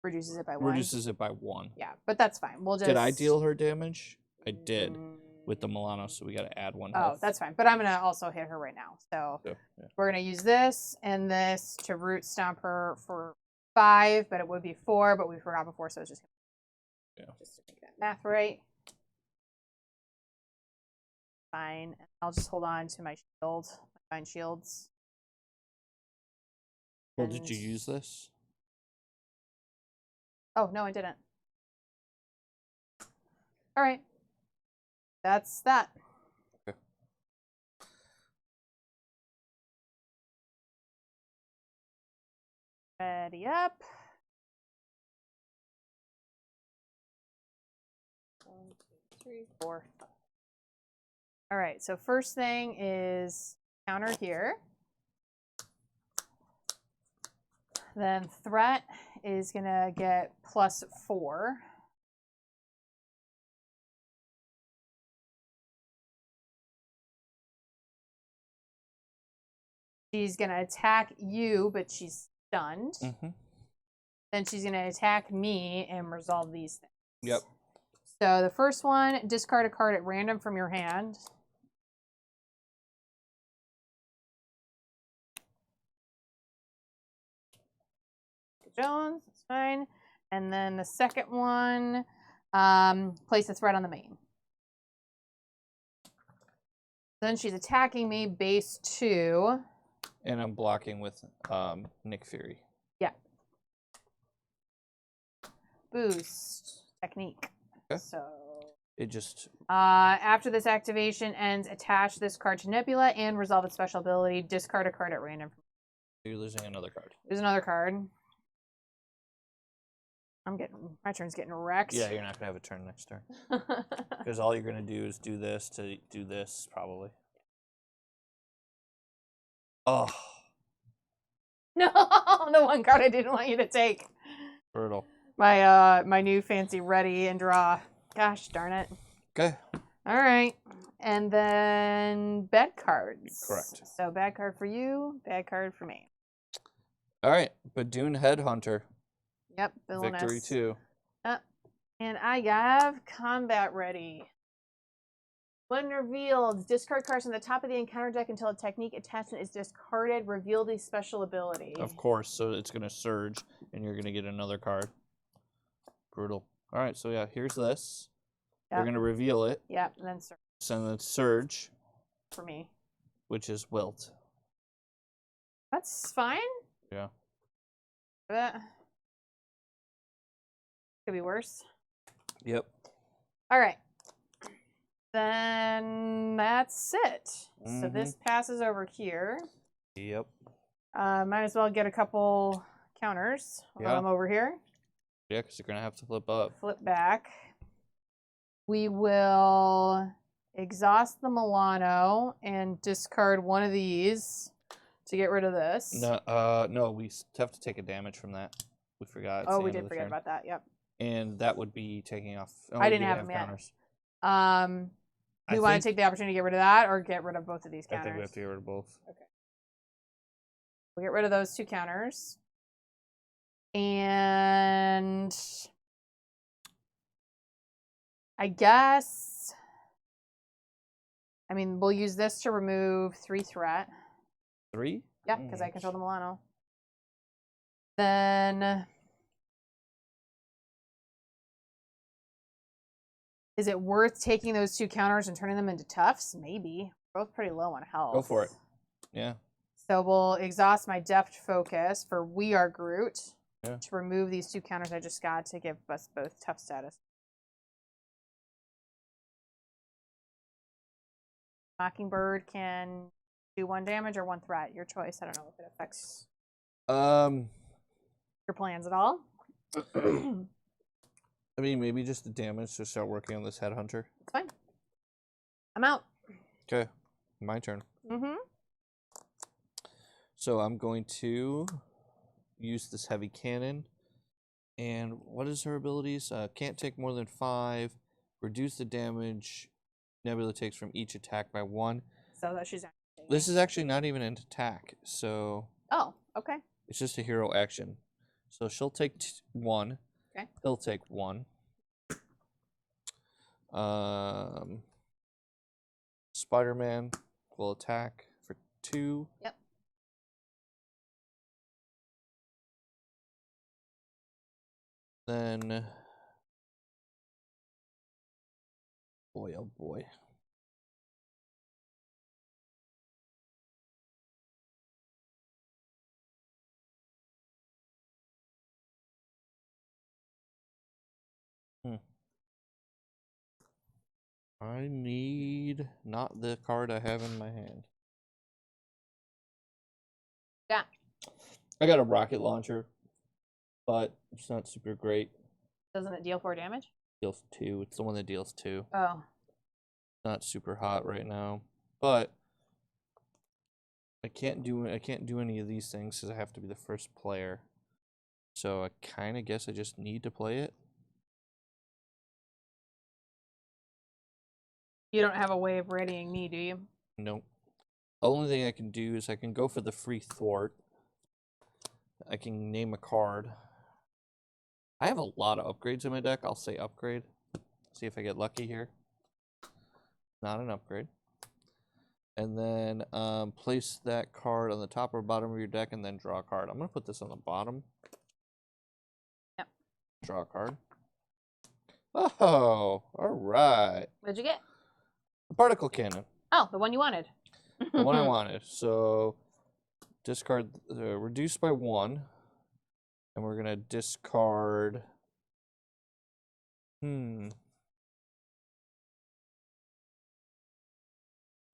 reduces it by 1. Reduces it by 1. Yeah, but that's fine. We'll just. Did I deal her damage? I did with the Milano, so we got to add 1 health. Oh, that's fine. But I'm gonna also hit her right now. So yeah. We're gonna use this and this to Root Stomp her for 5, but it would be 4. But we forgot before, so it's just to make that math right. Fine. I'll just hold on to my shield, my 9 shields. Well, did you use this? Oh no, I didn't. All right. That's that. Okay. Ready up. 1, 2, 3, 4, 5. All right, so first thing is counter here. Then threat is gonna get +4. She's gonna attack you, but she's stunned. Then she's gonna attack me and resolve these things. Yep. So the first one, discard a card at random from your hand. Jones, that's fine. And then the second one, place a threat on the main. Then she's attacking me base 2. And I'm blocking with Nick Fury. Yeah. Boost technique. Okay. So it just after this activation ends, attach this card to Nebula and resolve its special ability. Discard a card at random. You're losing another card. There's another card. My turn's getting wrecked. Yeah, you're not gonna have a turn next turn. Because all you're gonna do is do this to do this, probably. Oh. No, the one card I didn't want you to take. Brutal. My new fancy ready and draw. Gosh darn it. Okay. All right. And then bad cards. Correct. So bad card for you, bad card for me. All right. Badoon Headhunter. Yep. Villainous. Victory 2. And I have combat ready. When revealed, discard cards from the top of the encounter deck until a technique attachment is discarded. Reveal the special ability. Of course. So it's going to surge, and you're going to get another card. Brutal. All right, so yeah, here's this. Yep. We're gonna reveal it. Yep, and then surge So then Surge, for me. which is Wilt. That's fine. Yeah. Could be worse. Yep. All right. Then that's it. So this passes over here. Yep. Might as well get a couple counters while I'm over here. Yeah, because you're gonna have to flip up. Flip back. We will exhaust the Milano and discard one of these to get rid of this. No, we have to take a damage from that. We forgot. Oh, we did forget about that. Yep. And that would be taking off. Oh, I didn't have them yet. Do we want to take the opportunity to get rid of that or get rid of both of these counters? I think we have to get rid of both. Okay. We'll get rid of those 2 counters. And I guess, I mean, we'll use this to remove 3 threat. 3? Yep, because I control the Milano. Then, is it worth taking those 2 counters and turning them into toughs? Maybe. We're both pretty low on health. Go for it. Yeah. So we'll exhaust my deft focus for We Are Groot to remove these 2 counters I just got to give us both tough status. Mockingbird can do 1 damage or 1 threat. Your choice. I don't know if it affects your plans at all. I mean, maybe just the damage to start working on this headhunter. It's fine. I'm out. Okay, my turn. So I'm going to use this heavy cannon. And what is her abilities? Can't take more than 5. Reduce the damage Nebula takes from each attack by 1. So that she's actually... This is actually not even an attack. So... Oh, okay. It's just a hero action. So she'll take 1. Okay. He'll take 1. Spider-Man will attack for 2. Yep. Then, boy, oh boy. I need not the card I have in my hand. Yeah. I got a rocket launcher, but it's not super great. Doesn't it deal 4 damage? Deals 2. It's the one that deals 2. Oh. Not super hot right now, but I can't do any of these things because I have to be the first player. So I kind of guess I just need to play it. You don't have a way of readying me, do you? Nope. The only thing I can do is I can go for the free thwart. I can name a card. I have a lot of upgrades in my deck. I'll say upgrade. See if I get lucky here. Not an upgrade. And then place that card on the top or bottom of your deck and then draw a card. I'm going to put this on the bottom. Yep. Draw a card. Oh, all right. What'd you get? The particle cannon. Oh, the one you wanted. The one I wanted. So discard, reduce by 1. And we're going to discard...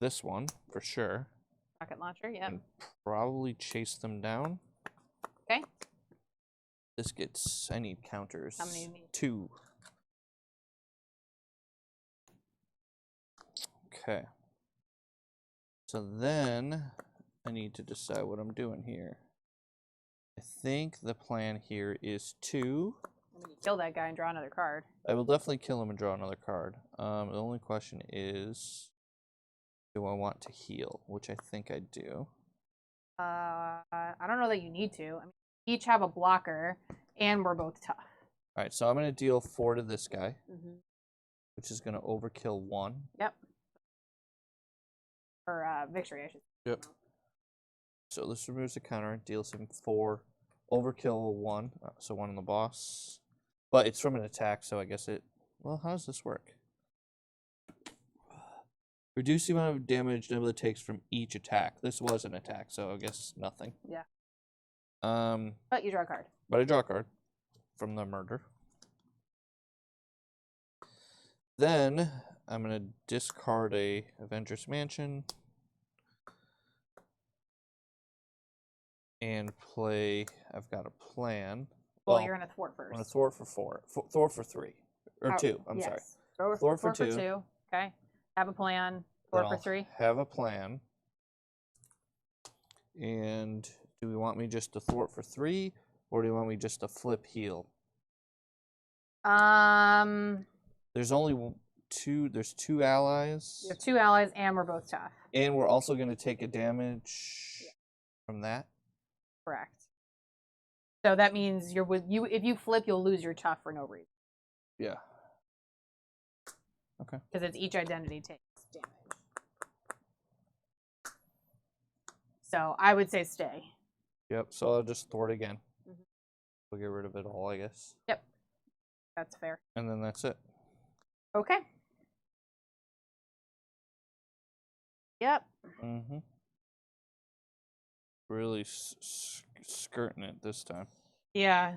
This one, for sure. Rocket launcher, yeah. And probably chase them down. Okay. This gets... I need counters. How many do you need? 2. Okay. So then I need to decide what I'm doing here. I think the plan here is to... Kill that guy and draw another card. I will definitely kill him and draw another card. The only question is, do I want to heal? Which I think I do. I don't know that you need to. I mean, each have a blocker, and we're both tough. All right, so I'm going to deal 4 to this guy, which is going to overkill 1. Yep. For victory, I should say. Yep. So this removes the counter, deals him 4. Overkill 1, so 1 on the boss. But it's from an attack, so I guess it... Well, how does this work? Reduce the amount of damage Nebula takes from each attack. This was an attack, so I guess nothing. Yeah. But But you draw a card. But I draw a card from the murder. Then I'm going to discard a Avengers Mansion and play. I've got a plan. Well, you're going to thwart first. I'm going to thwart for 4. Thwart for 3. Or 2. I'm sorry. Thwart for 2. Okay. Have a plan. Thwart for 3. Have a plan. And do we want me just to thwart for 3, or do you want me just to flip heal? There's only 2. There's 2 allies. You have 2 allies, and we're both tough. And we're also going to take a damage from that. Correct. So that means if you flip, you'll lose your tough for no reason. Yeah. Okay. Because it's each identity takes damage. So I would say stay. Yep. So I'll just thwart again. Mm-hmm. We'll get rid of it all, I guess. Yep. That's fair. And then that's it. Okay. Yep. Mm-hmm. Really skirting it this time. Yeah.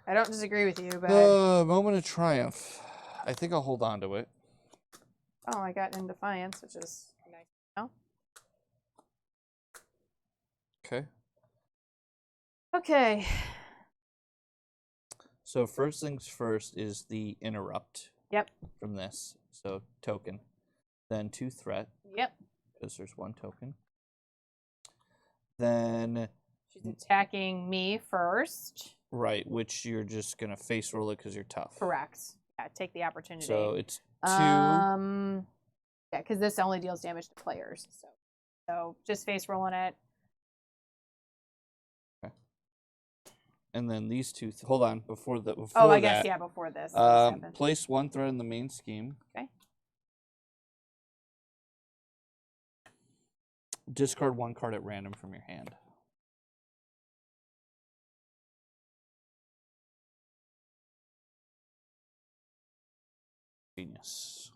I don't disagree with you, but... Moment of triumph. I think I'll hold on to it. Oh, I got in Defiance, which is nice. Oh. Okay. Okay. So first things first is the interrupt. Yep. From this. So token. Then 2 threat. Yep. Because there's 1 token. Then... She's attacking me first. Right, which you're just going to face roll it because you're tough. Correct. Yeah, take the opportunity. So it's 2. Yeah, because this only deals damage to players. So just face rolling it. Okay. And then these 2... hold on, before that. I guess, yeah, before this. Place 1 threat in the main scheme. Okay. Discard 1 card at random from your hand. Genius.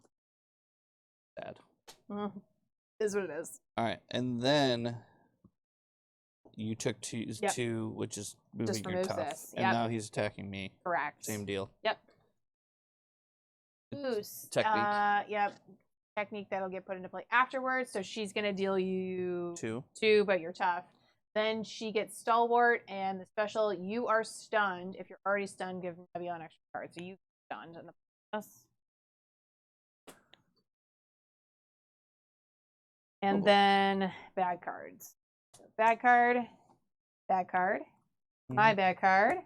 Bad. Is what it is. All right, and then you took 2, which is moving your tough. This. And now he's attacking me. Correct. Same deal. Yep. Boost. Technique. Yep. Technique that'll get put into play afterwards. So she's going to deal you 2, but you're tough. Then she gets Stalwart, and the special, you are stunned. If you're already stunned, give Nebula an extra card. So you stunned in the process. And then bad cards. So bad card, my bad card.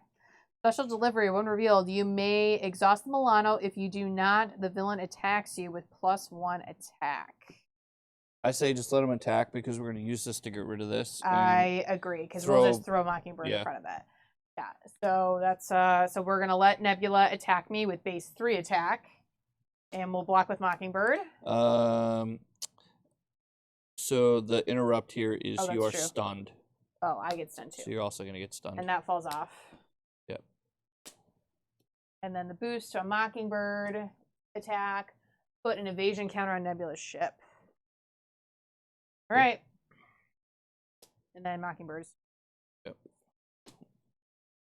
Special delivery, when revealed, you may exhaust the Milano. If you do not, the villain attacks you with +1 attack. I say just let him attack because we're going to use this to get rid of this. I agree, because we'll just throw Mockingbird in front of that. Yeah, so that's so we're going to let Nebula attack me with base 3 attack, and we'll block with Mockingbird. So the interrupt here is you are true. stunned. Oh, I get stunned too. So you're also going to get stunned. And that falls off. Yep. And then the boost to a Mockingbird attack. Put an evasion counter on Nebula's ship. All right. And then Mockingbirds. Yep.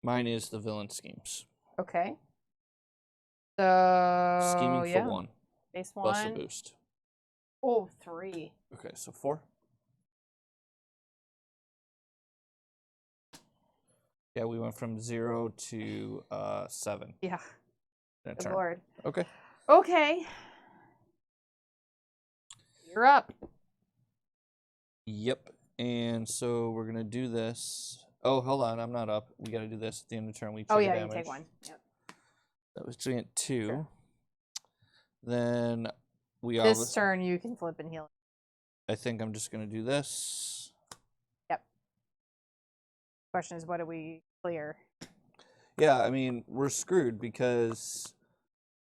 Mine is the villain schemes. Okay. So scheming for 1. Base 1. Plus a boost. Oh, 3. Okay, so 4. Yeah, we went from 0 to 7. Yeah. Good Lord. Okay. Okay. You're up. Yep. And so we're gonna do this. Oh, hold on, I'm not up. We gotta do this at the end of the turn. We take damage. you take 1. Yep. That was doing it 2. Sure. Then we this turn you can flip and heal. I think I'm just gonna do this. Yep. Question is, what do we clear? Yeah, I mean we're screwed because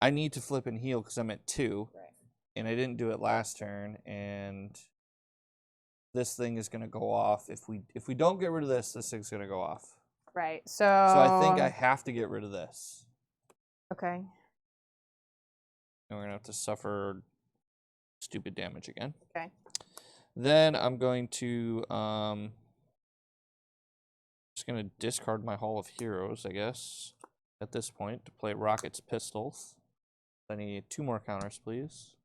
I need to flip and heal because I'm at 2, right. And I didn't do it last turn, and this thing is gonna go off. If we don't get rid of this, this thing's gonna go off. Right. So I think I have to get rid of this. Okay. And we're going to have to suffer stupid damage again. Okay. Then I'm going to just going to discard my Hall of Heroes, I guess, at this point to play Rocket's Pistols. I need 2 more counters, please.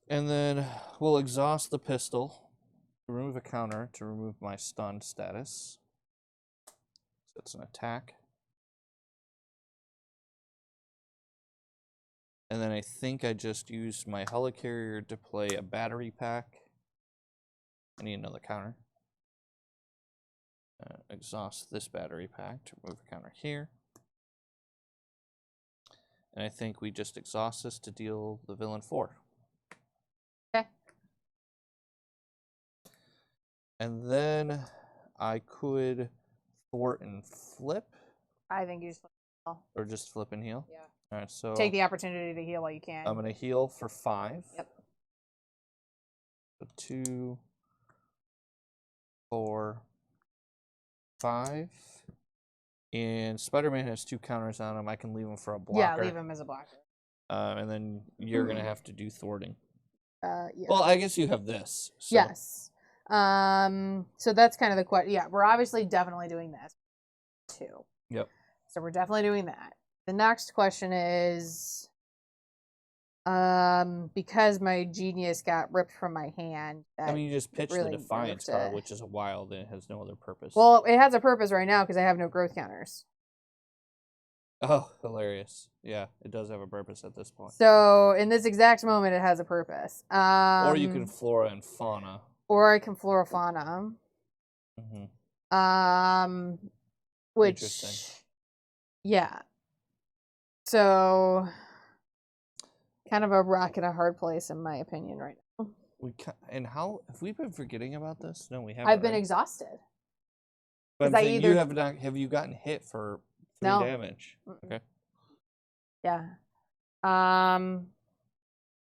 And then we'll exhaust the pistol, remove a counter to remove my stun status. So it's an attack. And then I think I just used my helicarrier to play a battery pack. I need another counter. Exhaust this battery pack to remove a counter here. And I think we just exhaust this to deal the villain 4. Okay. And then I could thwart and flip. I think you just Or just flip and heal? Yeah. All right, so Take the opportunity to heal while you can. I'm going to heal for 5. Yep. So 2, 4, 5. And Spider-Man has 2 counters on him. I can leave him for a blocker. Yeah, leave him as a blocker. And then you're going to have to do thwarting. Yeah. Well, I guess you have this. So. Yes. So that's kind of the question. Yeah, we're obviously definitely doing this too. Yep. So we're definitely doing that. The next question is, because my genius got ripped from my hand. I mean, you just pitch really the Defiance nerfed card, it. which is a wild and it has no other purpose. Well, it has a purpose right now because I have no growth counters. Oh, hilarious. Yeah, it does have a purpose at this point. So in this exact moment, it has a purpose. Or you can Flora and Fauna. Or I can Flora Fauna. Which, interesting. Yeah. So, kind of a rock and a hard place in my opinion right now. And how have we been forgetting about this? No, we haven't. I've been right? exhausted. But I'm I saying either- you have not. Have you gotten hit for 3 No. damage? Okay. Yeah.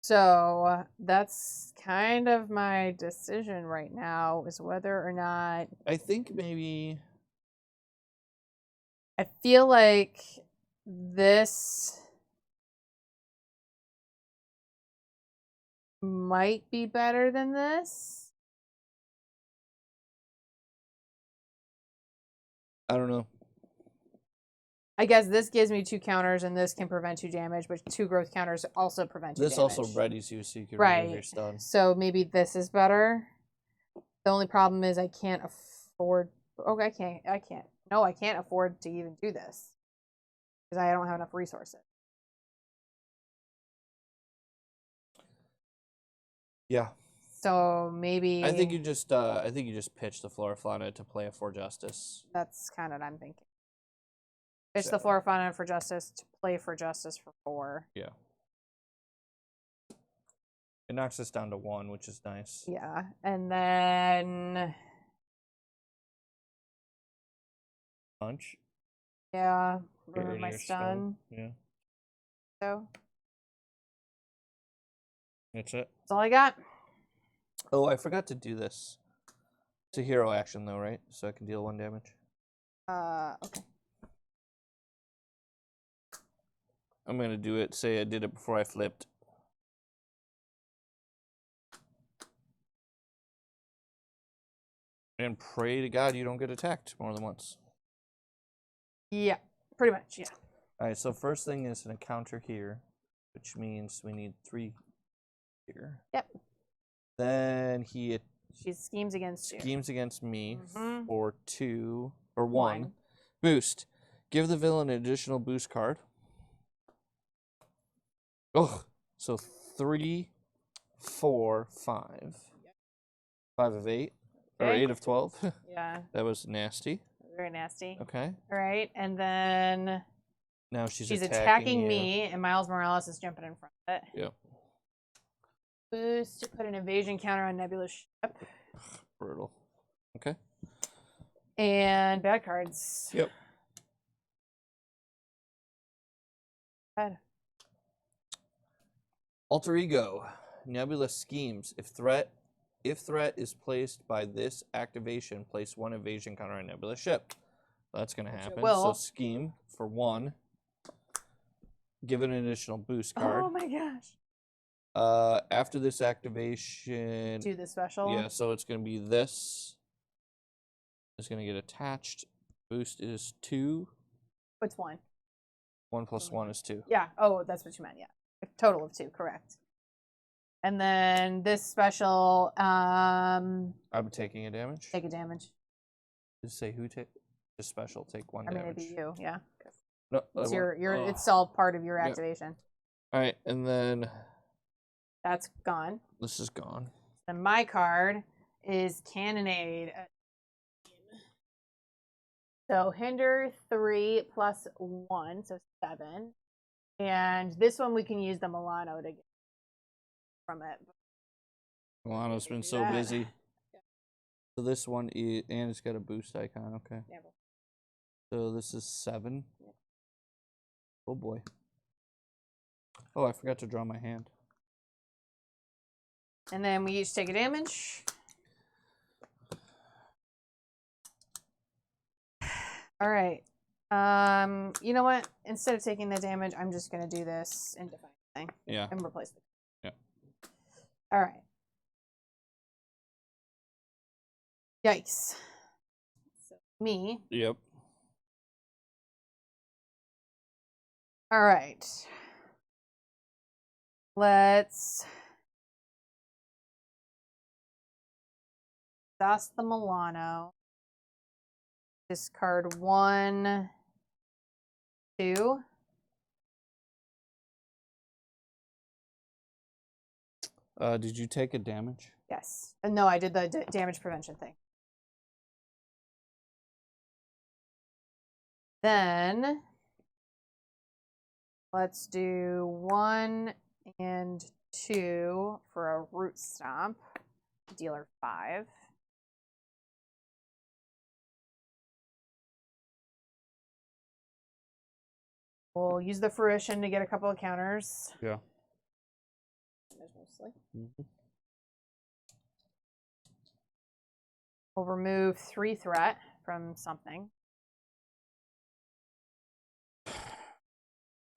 So that's kind of my decision right now is whether or not I think maybe. I feel like this might be better than this. I don't know. I guess this gives me 2 counters and this can prevent 2 damage, but 2 growth counters also prevent 2 This damage. also readies you so you can remove your stun. So maybe this is better. The only problem is I can't afford. Oh, I can't. No, I can't afford to even do this because I don't have enough resources. Yeah. So maybe I think you just pitch the Flora Fauna to play a For Justice. that's kind of what I'm thinking. Pitch the Flora Fauna for Justice to play for Justice for 4. Yeah. It knocks us down to 1, which is nice. Yeah, and then Punch. yeah, Get rid remove of my your stun. Yeah. So That's it. that's all I got. Oh, I forgot to do this. It's a hero action though, right? So I can deal 1 damage. Okay. I'm gonna do it. Say I did it before I flipped. And pray to God you don't get attacked more than once. Yeah, pretty much. Yeah. All right. So first thing is an encounter here, which means we need 3 here. Yep. Then he She schemes against you. schemes against me Mhm. for 2 or 1 1. boost. Give the villain an additional boost card. Oh, so 3, 4, 5. 5 of 8. Or Okay. 8 of 12. Yeah, That was nasty. very nasty. Okay. All right, and then Now she's attacking you. me, and Miles Morales is jumping in front of it. Yep. Boost to put an evasion counter on Nebula's ship. Brutal. Okay. And bad cards. Yep. Bad. Alter Ego. Nebula schemes. If threat If threat is placed by this activation, place 1 evasion counter on Nebula ship. That's going to happen. So scheme for 1. Give it an additional boost card. Oh my gosh. After this activation, Do the special. Yeah, so it's going to be this. It's going to get attached. Boost is 2. What's 1? 1 plus 1 is 2. Yeah. Oh, that's what you meant. Yeah. A total of 2. Correct. And then this special. I'm taking a damage. Take a damage. Just say who take the special. Take 1 I mean, damage. it'd be you. Yeah. No, It's it's all part of your activation. All right, and then that's gone. This is gone. And my card is Cannonade. So hinder 3 plus 1, so 7. And this one we can use the Milano to get from it. Milano's been so busy. Yeah. So this one is, and it's got a boost icon. Okay. Yeah. So this is 7. Yeah. Oh boy. Oh, I forgot to draw my hand. And then we each take a damage. All right. You know what? Instead of taking the damage, I'm just gonna do this in Defiance thing. Yeah. And replace it. Yeah. All right. Yikes. So me. Yep. All right. Let's exhaust the Milano. Discard 1, 2. Did you take a damage? Yes. No, I did the damage prevention thing. Then let's do 1 and 2 for a root stomp. Dealer 5. We'll use the fruition to get a couple of counters. Yeah. Mostly. We'll remove 3 threat from something. Do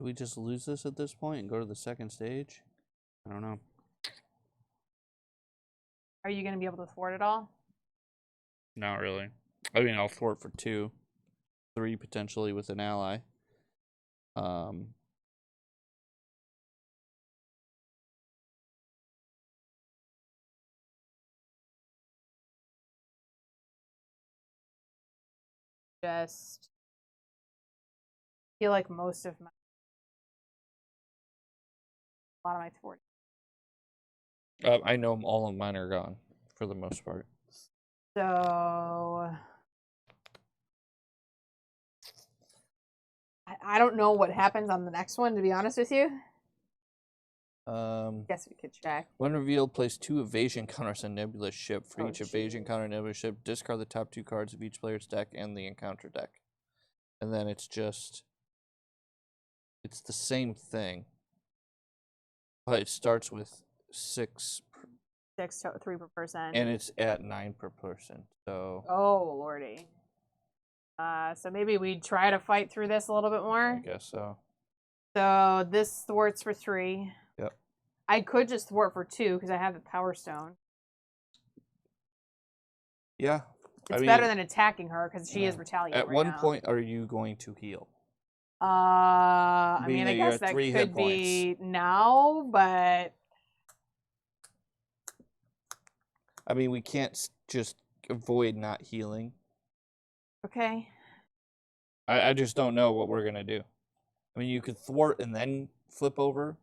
we just lose this at this point and go to the second stage? I don't know. Are you going to be able to thwart it all? Not really. I mean, I'll thwart for 2. 3 potentially with an ally. Just feel like most of my a lot of my thwart. I know all of mine are gone for the most part. So I don't know what happens on the next one, to be honest with you. Guess we could check. When revealed, place 2 evasion counters on Nebula's ship. For each evasion counter on Nebula's ship, discard the top 2 cards of each player's deck and the encounter deck. And then it's the same thing. But it starts with 6. 3 per person. And it's at 9 per person. So. Oh lordy. So maybe we try to fight through this a little bit more. I guess so. So this thwarts for 3. Yep. I could just thwart for 2 because I have the Power Stone. Yeah. It's better than attacking her because she is retaliating. At one point, are you going to heal? I mean, I guess that could be now, but I mean, we can't just avoid not healing. Okay. I just don't know what we're gonna do. I mean, you could thwart and then flip over.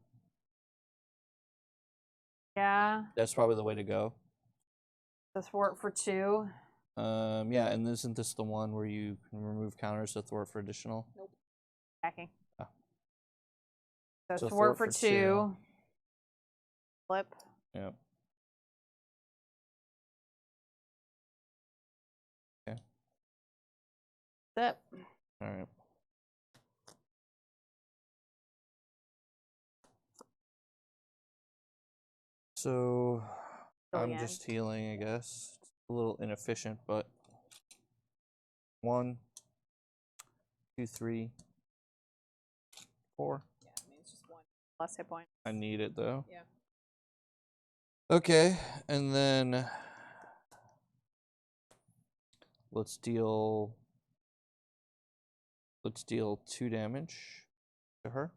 Yeah. That's probably the way to go. The thwart for 2. Yeah, and isn't this the one where you can remove counters to thwart for additional? Nope. Attacking. Oh. So thwart for 2. Flip. Yep. Okay. Flip. All right. So I'm just healing, I guess. It's a little inefficient, but 1, 2, 3, 4. Yeah, I mean, it's just 1 plus hit point. I need it though. Yeah. Okay, and then let's deal 2 damage to her.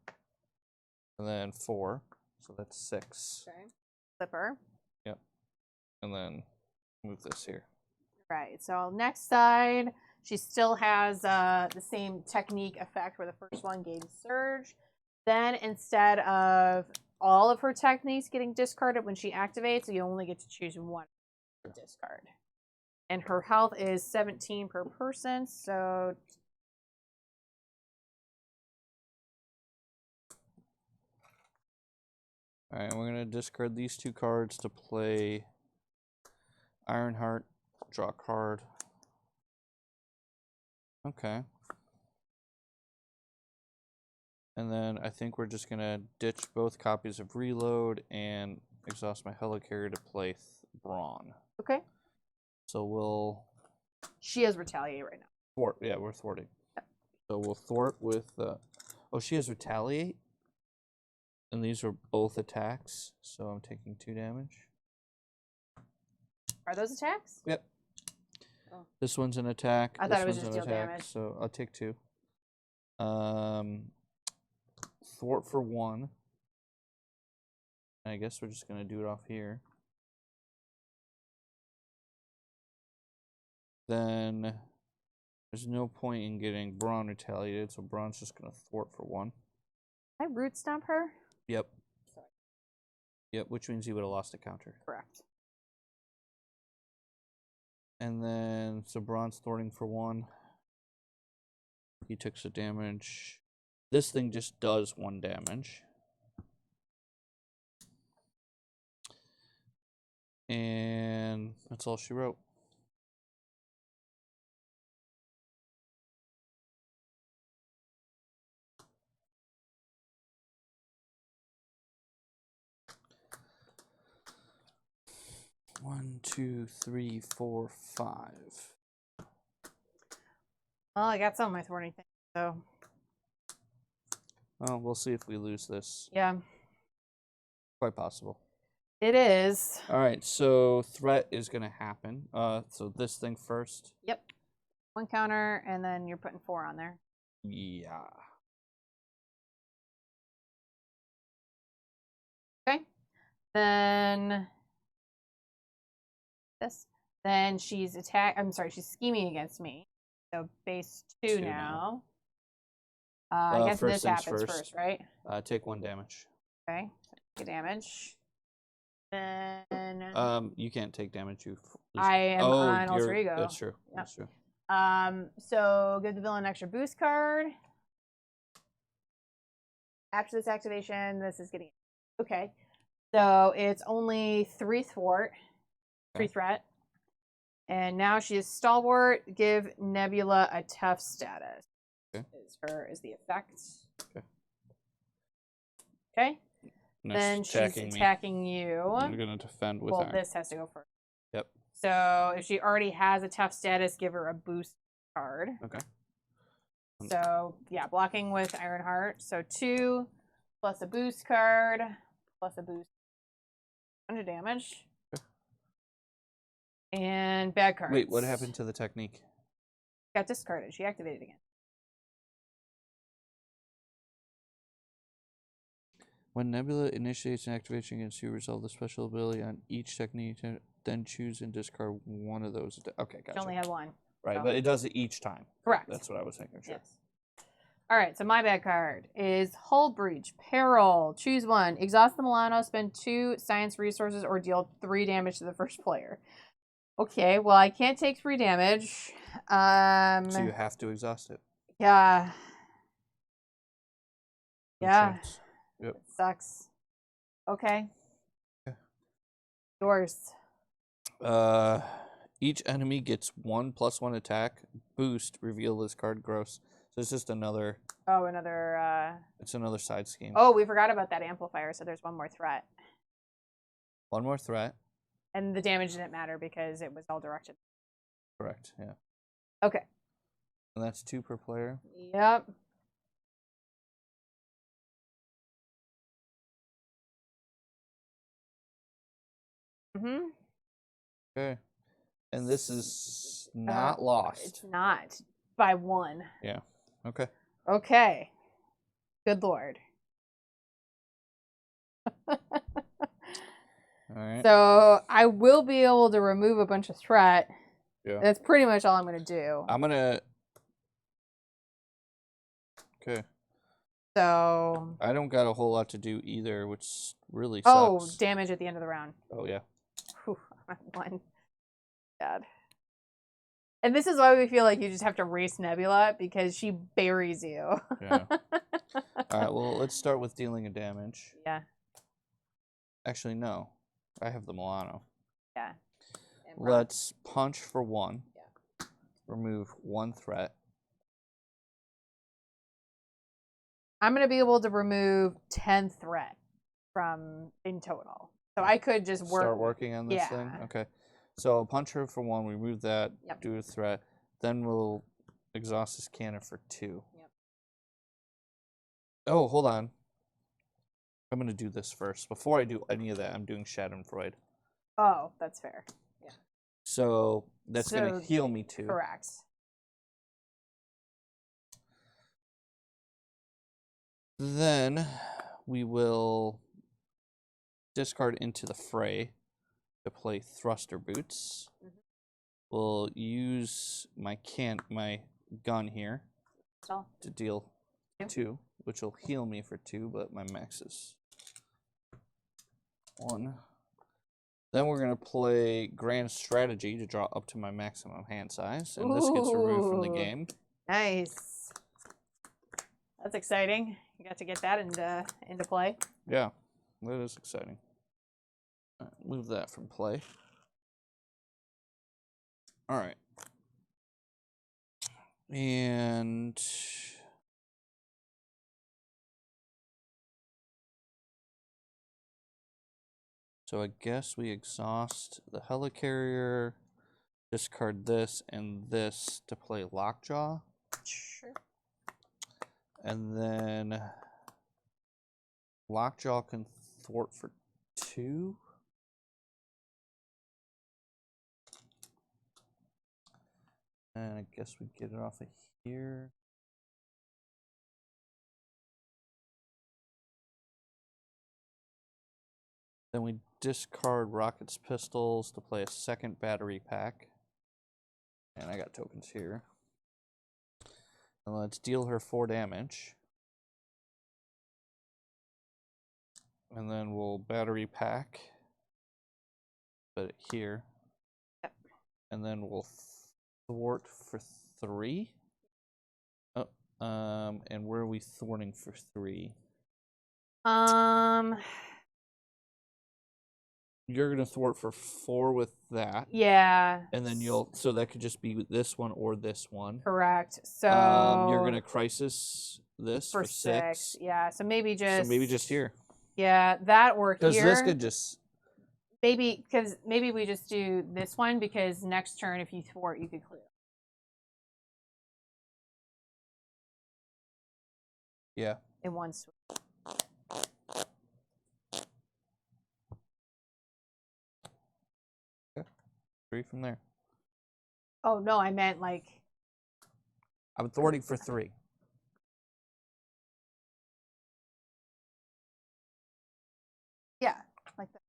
And then 4. So that's 6. Okay. Flipper. Yep. And then move this here. Right. So next side, she still has the same technique effect where the first one gains surge. Then instead of all of her techniques getting discarded when she activates, you only get to choose one to discard. And her health is 17 per person, so Alright, we're going to discard these 2 cards to play Ironheart, draw a card. Okay. And then I think we're just going to ditch both copies of Reload and exhaust my helicarrier to play Brawn. okay. So we'll She has Retaliate right now. thwart. Yeah, we're thwarting. So we'll thwart with... oh, she has Retaliate? And these are both attacks, so I'm taking 2 damage. Are those attacks? Yep. Oh. This one's an attack. I thought it was just deal damage. So I'll take 2. Thwart for 1. I guess we're just gonna do it off here. Then there's no point in getting Brawn retaliated, so Brawn's just gonna thwart for 1. Can I root stomp her? Yep. Sorry. Yep, which means he would have lost a counter. Correct. And then, so Braun's thwarting for 1. He took some damage. This thing just does 1 damage. And that's all she wrote. One, 2, 3, 4, 5. Well, I got some of my thorny things, so. Well, we'll see if we lose this. Yeah. Quite possible. It is. All right, so threat is going to happen. So this thing first. Yep. 1 counter, and then you're putting 4 on there. Yeah. Okay. Then this. Then she's she's scheming against me. So base 2 now. I guess this happens first, right? Take 1 damage. Okay. So take a damage. Then you can't take damage. I am on Alter Ego. That's true. Yep. That's true. So give the villain an extra boost card. After this activation, this is getting okay. So it's only 3 thwart, 3 threat. And now she is stalwart. Give Nebula a tough status. Okay. Is the effect. Okay. Okay. Next, then she's attacking you. I'm gonna defend with Well, this has to go first. Yep. So if she already has a tough status, give her a boost card. Okay. So yeah, blocking with Ironheart. So 2 plus a boost card plus a boost. 100 damage. Okay. And bad cards. Wait, what happened to the technique? Got discarded. She activated again. When Nebula initiates an activation against you, resolve the special ability on each technique, then choose and discard one of those. Okay, gotcha. She only had 1. Right, so. but it does it each time. Correct. That's what I was thinking. Sure. Yes. All right, so my bad card is Hull Breach, Peril. Choose 1. Exhaust the Milano, spend 2 science resources, or deal 3 damage to the first player. Okay, well, I can't take 3 damage. So you have to exhaust it. Yeah. Yeah. Yep. It sucks. Okay. Okay. Yours. Each enemy gets 1+1 attack boost. Reveal this card. Gross. So it's just another. Oh, another. It's another side scheme. Oh, we forgot about that amplifier. So there's 1 more threat. 1 more threat. And the damage didn't matter because it was all directed. Correct. Yeah. Okay. And that's 2 per player. Yep. Mm-hmm. Okay. And this is not lost. It's not. By 1. Yeah. Okay. Okay. Good lord. All right. So I will be able to remove a bunch of threat. Yeah. That's pretty much all I'm going to do. I'm gonna. Okay. So. I don't got a whole lot to do either, which really sucks. Oh, damage at the end of the round. Oh yeah. Whew, I'm 1. God. And this is why we feel like you just have to race Nebula, because she buries you. Yeah. All right. Well, let's start with dealing a damage. Yeah. Actually, no. I have the Milano. Yeah. Let's punch for 1. Yeah. Remove 1 threat. I'm going to be able to remove 10 threat from in total. So I could just Start working on this Yeah. thing? Okay. So I'll punch her for 1, remove that, Yep. do a threat. Then we'll exhaust this cannon for 2. Yep. Oh, hold on. I'm going to do this first. Before I do any of that, I'm doing Schadenfreude. Oh, that's fair. Yeah. So that's going to heal me 2. Correct. Then we will discard Into the Fray to play Thruster Boots. Mm-hmm. We'll use my gun here to deal 2, which will heal me for 2, but my max is 1. Then we're going to play Grand Strategy to draw up to my maximum hand size, and this gets removed from the game. Nice. That's exciting. You got to get that into play. Yeah, that is exciting. Move that from play. All right. And so I guess we exhaust the helicarrier, discard this and this to play Lockjaw. Sure. And then Lockjaw can thwart for 2. And I guess we get it off of here. Then we discard Rocket's pistols to play a 2nd battery pack. And I got tokens here. And let's deal her 4 damage. And then we'll battery pack. Put it here. Yep. And then we'll thwart for 3. Oh, and where are we thwarting for 3? You're gonna thwart for 4 with that. Yeah. And then so that could just be this one or this one. Correct. So you're gonna crisis this for 6. Yeah. So maybe just here. Yeah, that or here. Because this could just maybe we just do this one, because next turn if you thwart you could clear. Yeah. In one swing. Okay. 3 from there. Oh no, I meant like I'm thwarting for 3. Yeah, like that.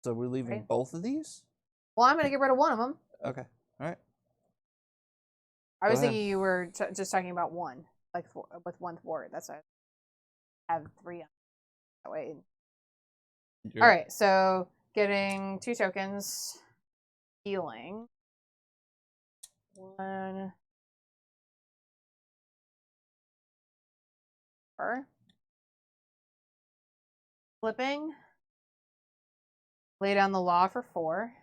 So we're leaving both of these? Well, I'm gonna get rid of one of them. Okay. All right. I was thinking you were just talking about one, like with 1 thwart. That's why I have 3 on that way. All right, so getting 2 tokens, healing 1, 4, flipping, lay down the law for 4.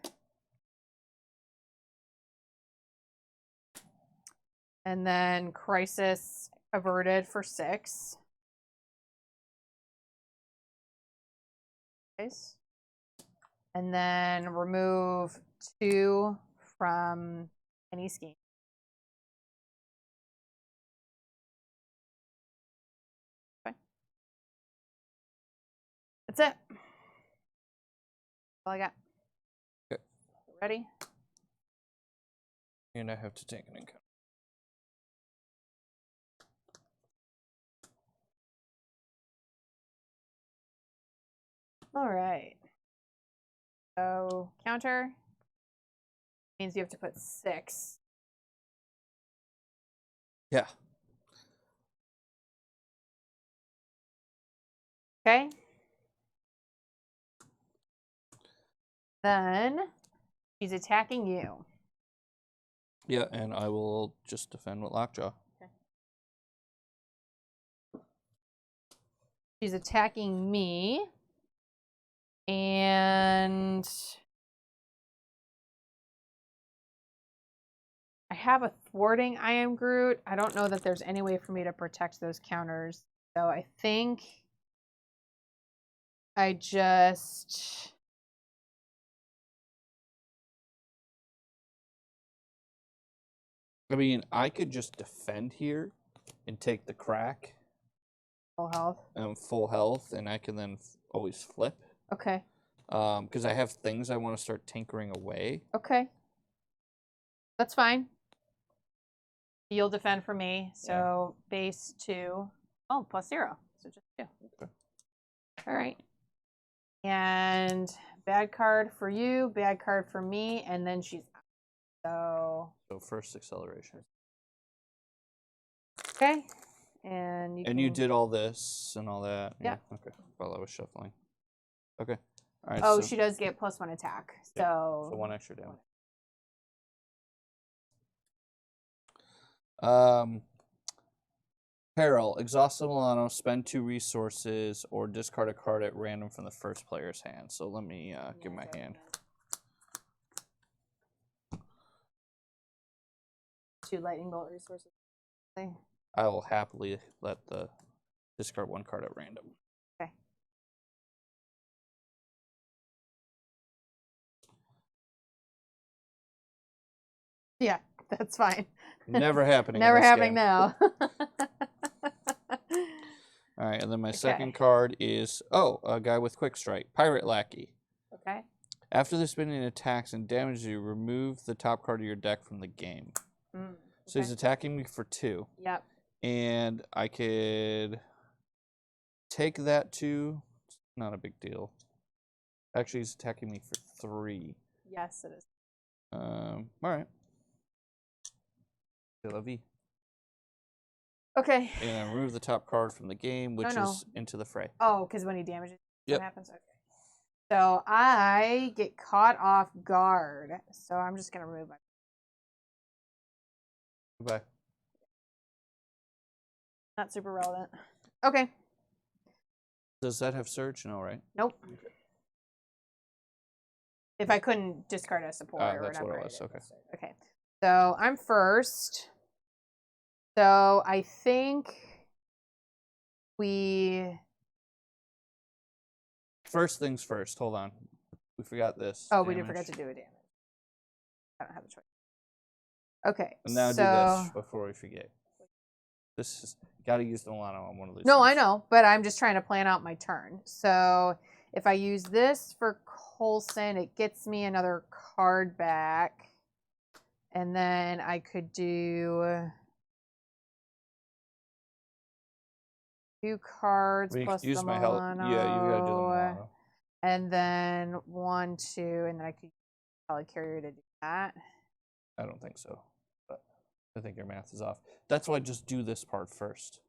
And then crisis averted for 6. Nice. And then remove 2 from any scheme. Okay. That's it. That's all I got. Okay. Ready? And I have to take an encounter. All right. So counter means you have to put 6. Yeah. Okay. Then she's attacking you. Yeah, and I will just defend with Lockjaw. Okay. She's attacking me. And I have a thwarting I am Groot. I don't know that there's any way for me to protect those counters. So I think I just... I mean, I could just defend here and take the crack. Full health. Full health, and I can then always flip. Okay. Because I have things I want to start tinkering away. Okay. That's fine. You'll defend for me. So base 2. Oh, plus 0. So just 2. Okay. All right. And bad card for you, bad card for me, and then she's out. So first acceleration. Okay. And you did all this and all that. Yeah. Okay. While I was shuffling. Okay. All right. Oh, so she does get +1 attack. So 1 extra damage. Peril. Exhaust the Milano, spend 2 resources, or discard a card at random from the first player's hand. So let me give my hand. 2 lightning bolt resources. I will happily let the discard 1 card at random. Okay. Yeah, that's fine. Never happening. Never in this happening game. now. All right, and then my second card is a guy with quick strike, Pirate Lackey. Okay. After this minion attacks and damages you, remove the top card of your deck from the game. Okay. So he's attacking me for 2. Yep. And I could take that 2. It's not a big deal. Actually, he's attacking me for 3. Yes, it is. All right. C'est la vie. Okay. And remove the top card from the game, which is into the fray. Oh, because when he damages, Yep. what happens? Okay. So I get caught off guard. So I'm just going to remove my... Goodbye. Not super relevant. Okay. Does that have surge? No, right? Nope. Okay. If I couldn't discard a support or that's whatever. what it was. Okay. Okay. So I'm first. So I think we... First things first. Hold on. We forgot this. Oh, we did forget to do a damage. I don't have a choice. Okay. And now so... do this before we forget. This is got to use the Milano on one of these. No, things. I know, but I'm just trying to plan out my turn. So if I use this for Coulson, it gets me another card back. And then I could do 2 cards plus use the my help. Milano. Yeah, you got to do the Milano. And then 1, 2, and then I could probably carry her to do that. I don't think so, but I think your math is off. That's why I just do this part first.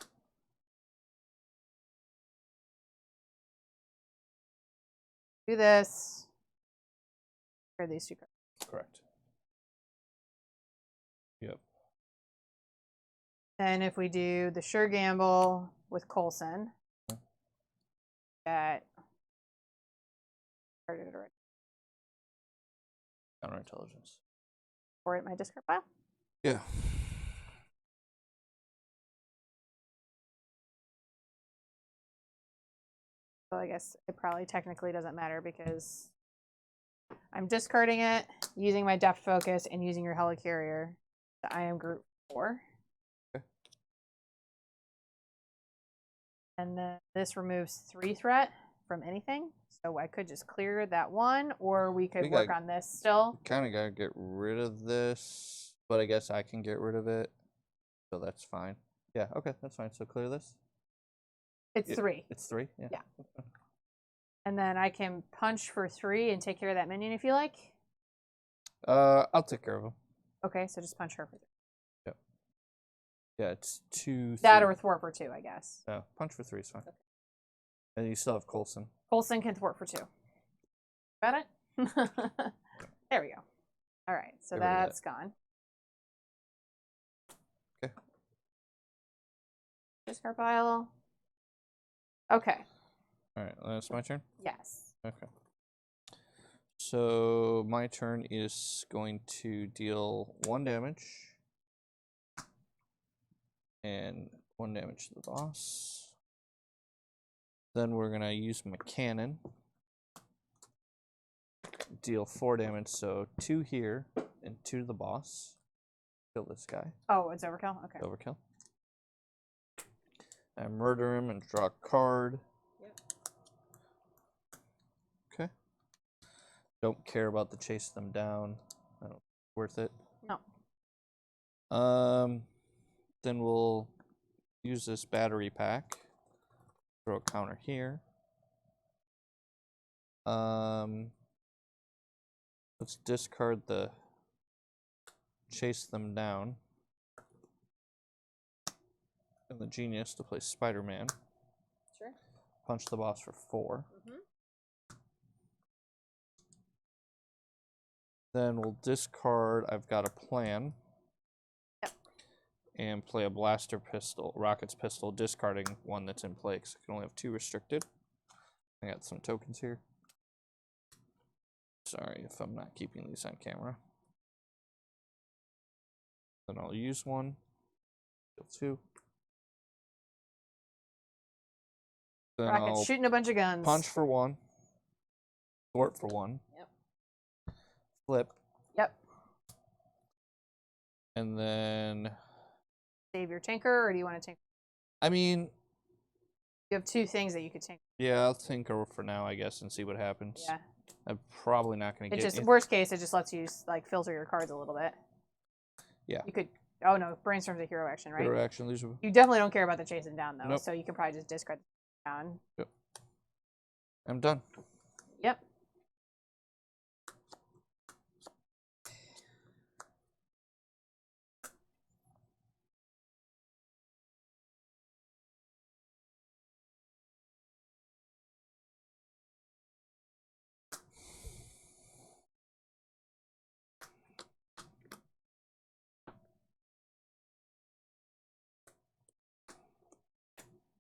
Do this. Or these 2 cards. Correct. Yep. And if we do the sure gamble with Coulson, that started it already. Counterintelligence. Or at my discard pile. Yeah. So I guess it probably technically doesn't matter because I'm discarding it, using my Deft Focus, and using your Helicarrier. The I Am Groot 4. Okay. And then this removes 3 threat from anything. So I could just clear that one, or we could work on this still. Kind of got to get rid of this, but I guess I can get rid of it. So that's fine. Yeah, okay, that's fine. So clear this. It's 3. It's 3? Yeah. Yeah. And then I can punch for 3 and take care of that minion if you like. I'll take care of him. Okay, so just punch her for 3. Yep. Yeah, it's 2. That or thwart for 2, I guess. No, punch for 3 is fine. Okay. And you still have Coulson. Coulson can thwart for 2. Got it? There we go. All right, so that's gone. Okay. Discard pile. Okay. All right, that's my turn? Yes. Okay. So my turn is going to deal 1 damage. And 1 damage to the boss. Then we're going to use my cannon. Deal 4 damage, so 2 here and 2 to the boss. Kill this guy. Oh, it's overkill? Okay. Overkill. I murder him and draw a card. Yep. Okay. Don't care about the chase them down. I don't worth it. No. Then we'll use this battery pack. Throw a counter here. Let's discard the chase them down. And the genius to play Spider-Man. Sure. Punch the boss for 4. Then we'll discard I've Got a Plan. Yep. And play a blaster pistol, Rocket's pistol, discarding 1 that's in play because I can only have 2 restricted. I got some tokens here. Sorry if I'm not keeping these on camera. Then I'll use 1. Deal 2. Then Rocket's I'll shooting a bunch of guns. punch for 1. Thwart for 1. Yep. Flip. Yep. And then... Save your tinker, or do you want to tinker? I mean... You have 2 things that you could tinker. Yeah, I'll tinker for now, I guess, and see what happens. Yeah. I'm probably not going to get... Worst case, it just lets you, like, filter your cards a little bit. Yeah. You could... Oh, no. Brainstorm's a hero action, right? Hero action. These are... You definitely don't care about the chasing down, though. Nope. So you can probably just discard the down. Yep. I'm done. Yep.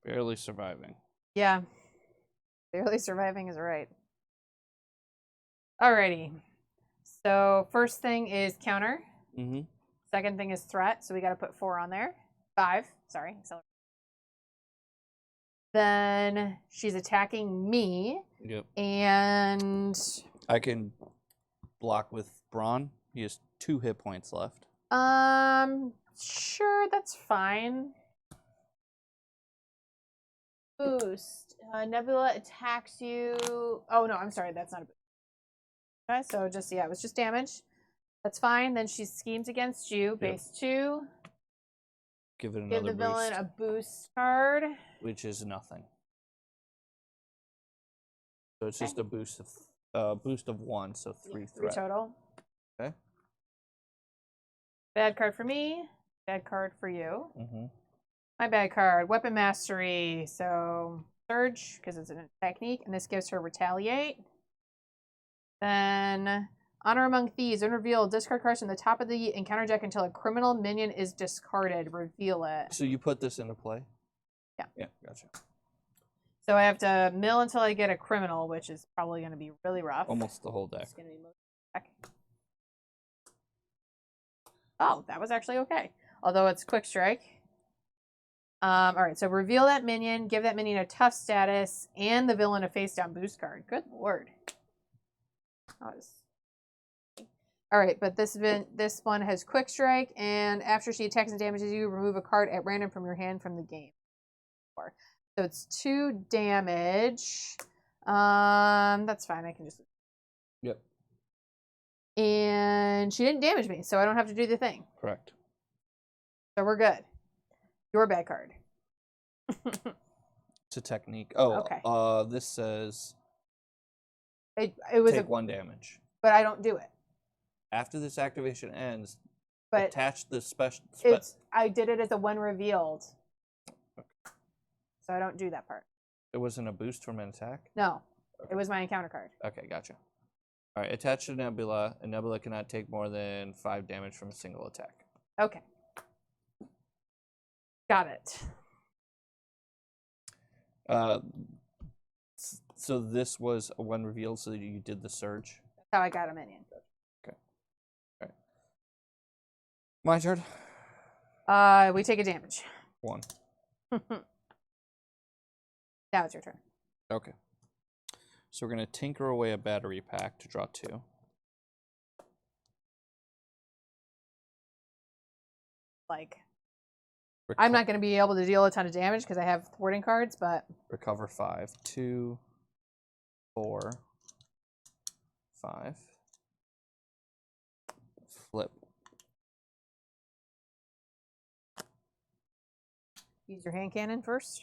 Barely surviving. Yeah. Barely surviving is right. Alrighty. So first thing is counter. Mm-hmm. Second thing is threat. So we got to put 4 on there. 5. Sorry. Then she's attacking me. Yep. And I can block with Braun. He has 2 hit points left. Sure, that's fine. Boost. Nebula attacks you. Oh no, I'm sorry, that's not a boost. Okay, so just it was just damage. That's fine. Then she schemes against you. Base 2. Give it another Give the villain boost, a boost card. which is nothing. So it's just a boost of 1, so 3 3 threat. total. Okay. Bad card for me. Bad card for you. Mm-hmm. My bad card. Weapon mastery. So surge because it's a technique, and this gives her retaliate. Then honor among thieves. Unreveal. Discard cards from the top of the encounter deck until a criminal minion is discarded. Reveal it. So you put this into play? Yeah. Yeah, gotcha. So I have to mill until I get a criminal, which is probably going to be really rough. Almost the whole deck. It's gonna be most deck. Oh, that was actually okay. Although it's quick strike. All right, so reveal that minion, give that minion a tough status, and the villain a face down boost card. Good lord. That was All right, but this one has quick strike, and after she attacks and damages you, remove a card at random from your hand from the game. So it's 2 damage. That's fine. I can just. Yep. And she didn't damage me, so I don't have to do the thing. Correct. So we're good. Your bad card. It's a technique. Oh, okay. This says it was take 1 damage. But I don't do it. After this activation ends, but attach the special. I did it as a 1 revealed. Okay. So I don't do that part. It wasn't a boost from an attack? No. Okay. It was my encounter card. Okay, gotcha. All right, attach to Nebula. A Nebula cannot take more than 5 damage from a single attack. Okay. Got it. So this was a 1 revealed, so you did the surge? That's how I got a minion. Okay. All right. My turn? We take a damage. 1. Now it's your turn. Okay. So we're going to tinker away a battery pack to draw 2. I'm not going to be able to deal a ton of damage because I have thwarting cards, but... Recover 5. 2, 4, 5. Flip. Use your hand cannon first.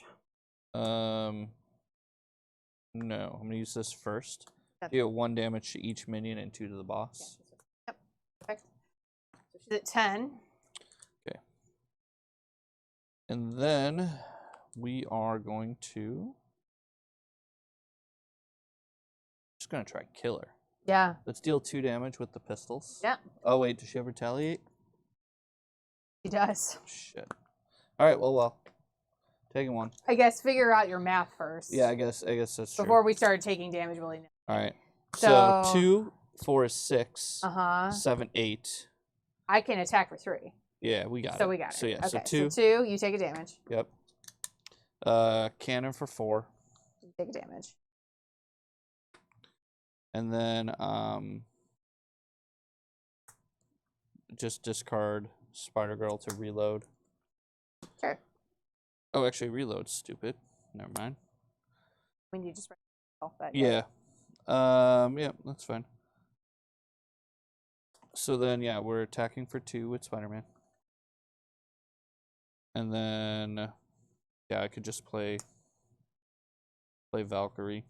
No, I'm gonna use this first. You get 1 damage to each minion and 2 to the boss. Yep, perfect. So she's at 10. Okay. And then we are going to just gonna try kill her. Yeah. Let's deal 2 damage with the pistols. Yeah. Oh wait, does she ever retaliate? She does. Shit. All right. Well. Taking 1. I guess figure out your math first. Yeah, I guess that's true. Before we start taking damage, really. All right. So 2, 4 is 6. 7, 8. I can attack for 3. Yeah, we got it. So we got it. So yeah, okay, so 2. So 2, you take a damage. Yep. Cannon for 4. You take a damage. And then just discard Spider Girl to reload. Sure. Oh, actually, reload's stupid. Never mind. When you just yeah. Yeah, that's fine. So then, yeah, we're attacking for 2 with Spider-Man. And then, yeah, I could just play Valkyrie.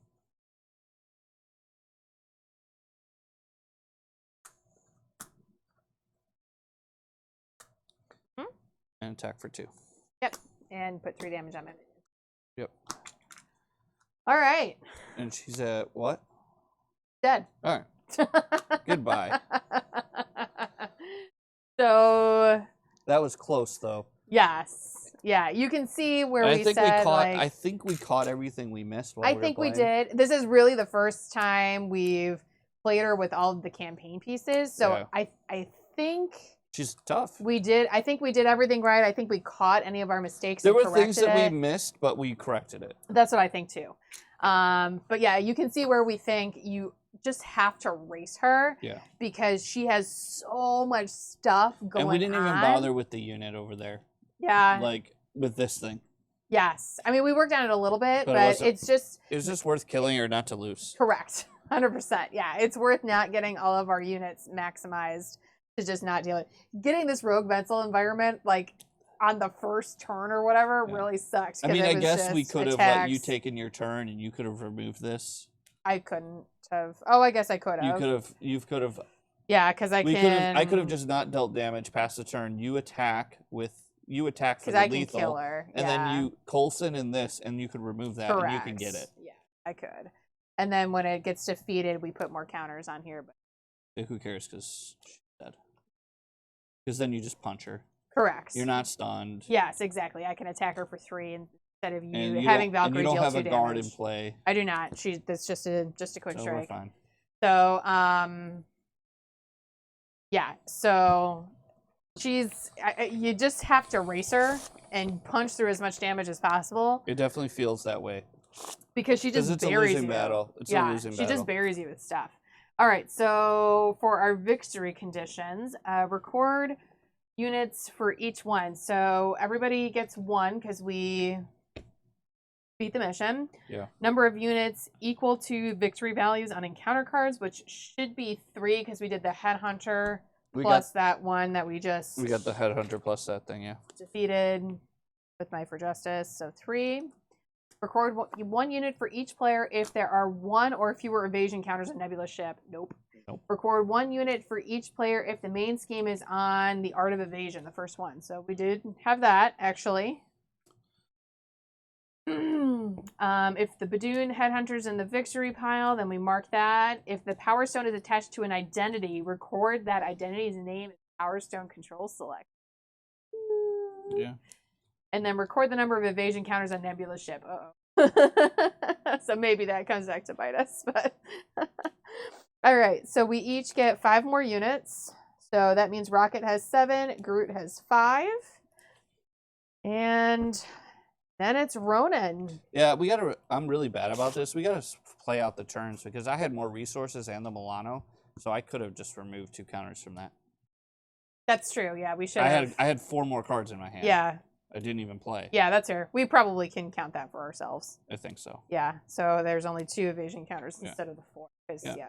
And attack for 2. Yep. And put 3 damage on my minion. Yep. All right. And she's at what? Dead. All right. Goodbye. So. That was close, though. Yes. Yeah. You can see where I we think said. I think we caught everything we missed. While I think we did. This is really the first time we've played her with all of the campaign pieces. So yeah. I think. She's tough. We did. I think we did everything right. I think we caught any of our mistakes. There were things that we missed, but we corrected it. That's what I think too. But yeah, you can see where we think you just have to race her. Yeah. Because she has so much stuff going on. And we didn't even bother with the unit over there. Yeah. Like with this thing. Yes. I mean, we worked on it a little bit, but it's just. It was just worth killing her not to lose. Correct. 100%. Yeah. It's worth not getting all of our units maximized. To just not deal with getting this rogue mental environment like on the first turn or whatever really sucks. I mean, I guess we could have let you taken your turn and you could have removed this. I couldn't have. Oh, I guess I could have. You could have. Yeah, because I could have just not dealt damage past the turn. You attack for the lethal. Can kill her. And then you Coulson in this, and you could remove that, Correct. and you can get it. Yeah, I could. And then when it gets defeated, we put more counters on here. But who cares? Because. Because then you just punch her. Correct. You're not stunned. Yes, exactly. I can attack her for 3 instead of you having Valkyrie deal 2 damage. And you don't have a guard in play. I do not. That's just a quick strike. We're fine. So yeah. So you just have to race her and punch through as much damage as possible. It definitely feels that way. Because she just buries you. It's a losing battle. She just buries you with stuff. All right, so for our victory conditions, record units for each one. So everybody gets one because we beat the mission. Yeah. Number of units equal to victory values on encounter cards, which should be 3 because we did the headhunter plus that one that we got the headhunter plus that thing, yeah. defeated with Knife for Justice, so 3. Record 1 unit for each player if there are 1 or fewer evasion counters on Nebula's ship. Nope. Record 1 unit for each player if the main scheme is on the Art of Evasion, the first one. So we did have that, actually. If the Badoon Headhunter's in the victory pile, then we mark that. If the Power Stone is attached to an identity, record that identity's name as Power Stone Control Select. Yeah. And then record the number of evasion counters on Nebula's ship. Uh-oh. So maybe that comes back to bite us. But all right, so we each get 5 more units. So that means Rocket has 7, Groot has 5. And then it's Ronan. Yeah, I'm really bad about this. We gotta play out the turns because I had more resources and the Milano, so I could have just removed 2 counters from that. That's true. Yeah, we should have. I had 4 more cards in my hand. Yeah. I didn't even play. Yeah, that's fair. We probably can count that for ourselves. I think so. Yeah. So there's only 2 evasion counters instead of the 4. Yeah.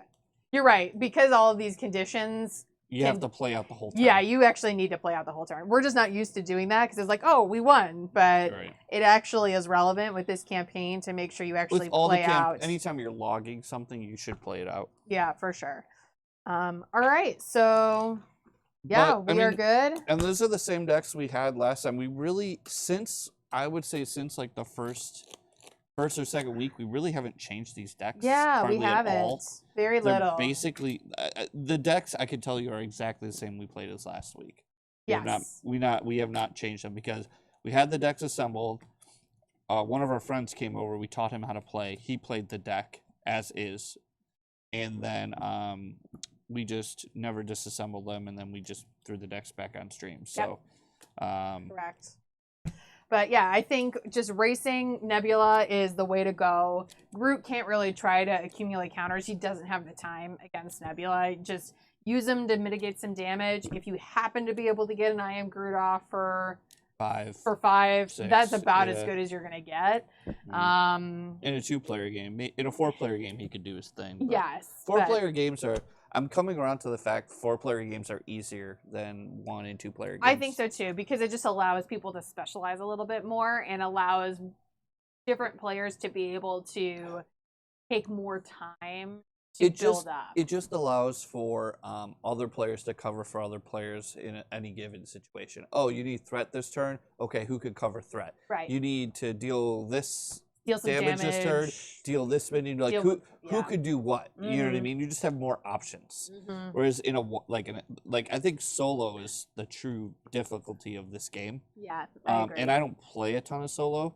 You're right. Because all of these conditions. You have to play out the whole turn. Yeah, you actually need to play out the whole turn. We're just not used to doing that because it's like, oh, we won. But it actually is relevant with this campaign to make sure you actually play out. Anytime you're logging something, you should play it out. Yeah, for sure. All right. So, yeah, we are good. And those are the same decks we had last time. We really, I would say since like the first or second week, we really haven't changed these decks. Yeah, we haven't. Very little. Basically, the decks I can tell you are exactly the same we played as last week. Yes. We have not changed them because we had the decks assembled. One of our friends came over. We taught him how to play. He played the deck as is, and then we just never disassembled them, and then we just threw the decks back on stream. So, correct. But yeah, I think just racing Nebula is the way to go. Groot can't really try to accumulate counters. He doesn't have the time against Nebula. Just use them to mitigate some damage. If you happen to be able to get an I Am Groot off for 5, 6, that's about as good as you're going to get. In a 2-player game. In a 4-player game, he could do his thing. Yes. 4-player games are... I'm coming around to the fact 4-player games are easier than 1 and 2-player games. I think so too, because it just allows people to specialize a little bit more and allows different players to be able to take more time to build up. It just allows for other players to cover for other players in any given situation. Oh, you need threat this turn? Okay, who could cover threat? Right. You need to deal this some damage this turn, deal this many. Like who could do what? You know what I mean? You just have more options. Whereas in I think solo is the true difficulty of this game. Yeah, I agree. And I don't play a ton of solo,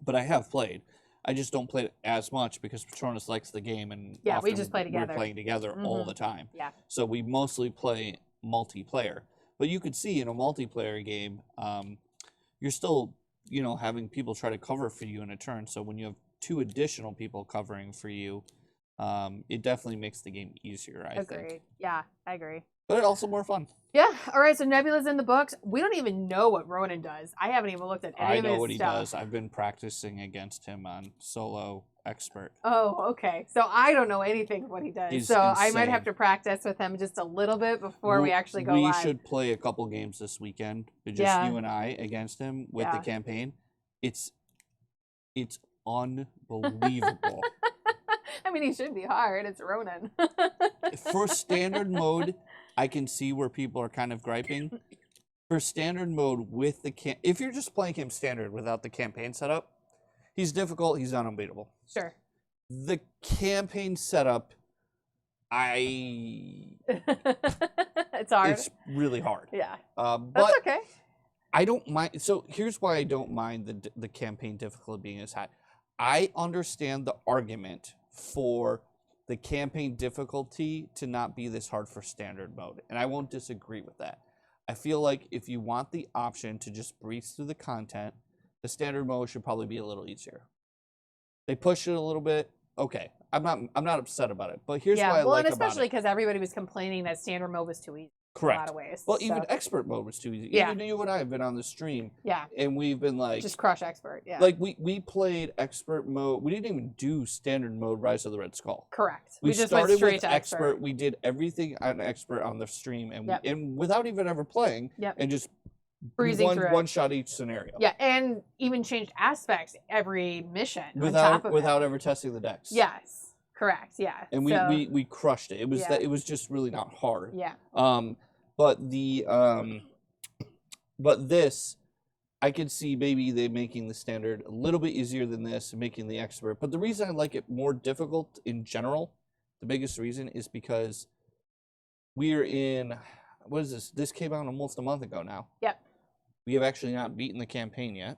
but I have played. I just don't play it as much because Patronus likes the game, and we just play together. We're playing together all the time. Yeah. So we mostly play multiplayer. But you could see in a multiplayer game, you're still having people try to cover for you in a turn. So when you have 2 additional people covering for you, it definitely makes the game easier, I think. Agreed. Yeah, I agree. But also more fun. Yeah. All right, so Nebula's in the books. We don't even know what Ronan does. I haven't even looked at any of his stuff. I know what he does. I've been practicing against him on Solo Expert. Oh, okay. So I don't know anything of what he does. He's insane. I might have to practice with him just a little bit before we actually go live. We should play a couple games this weekend. Just you and I against him with the campaign. It's unbelievable. I mean, he should be hard. It's Ronan. For standard mode, I can see where people are kind of griping. For standard mode with if you're just playing him standard without the campaign setup, he's difficult. He's not unbeatable. Sure. The campaign setup, it's hard. It's really hard. Yeah. But that's okay. I don't mind. So here's why I don't mind the campaign difficulty being as high. I understand the argument for the campaign difficulty to not be this hard for standard mode, and I won't disagree with that. I feel like if you want the option to just breeze through the content, the standard mode should probably be a little easier. They push it a little bit, okay. I'm not upset about it. But here's Yeah, why I well, like and about especially it. because everybody was complaining that standard mode was too easy in a Correct. lot of ways. Well, even so, expert mode was too easy. Yeah. Even you and I have been on the stream, yeah, and we've been like, just crush expert. Yeah, like we played expert mode. We didn't even do standard mode Rise of the Red Skull. correct. We just started went straight with to expert. We did everything on expert on the stream, and Yep. and without even ever playing, Yep. and just Breezing through one it. shot each scenario. Yeah, and even changed aspects every mission Without on top of it. ever testing the decks. Yes, correct. Yeah, And we crushed it. It was Yeah. that it was just really not hard. Yeah. But the but this, I could see maybe they making the standard a little bit easier than this, and making the expert. But the reason I like it more difficult in general, the biggest reason is because we're in, what is this? This came out almost a month ago now. Yep. We have actually not beaten the campaign yet.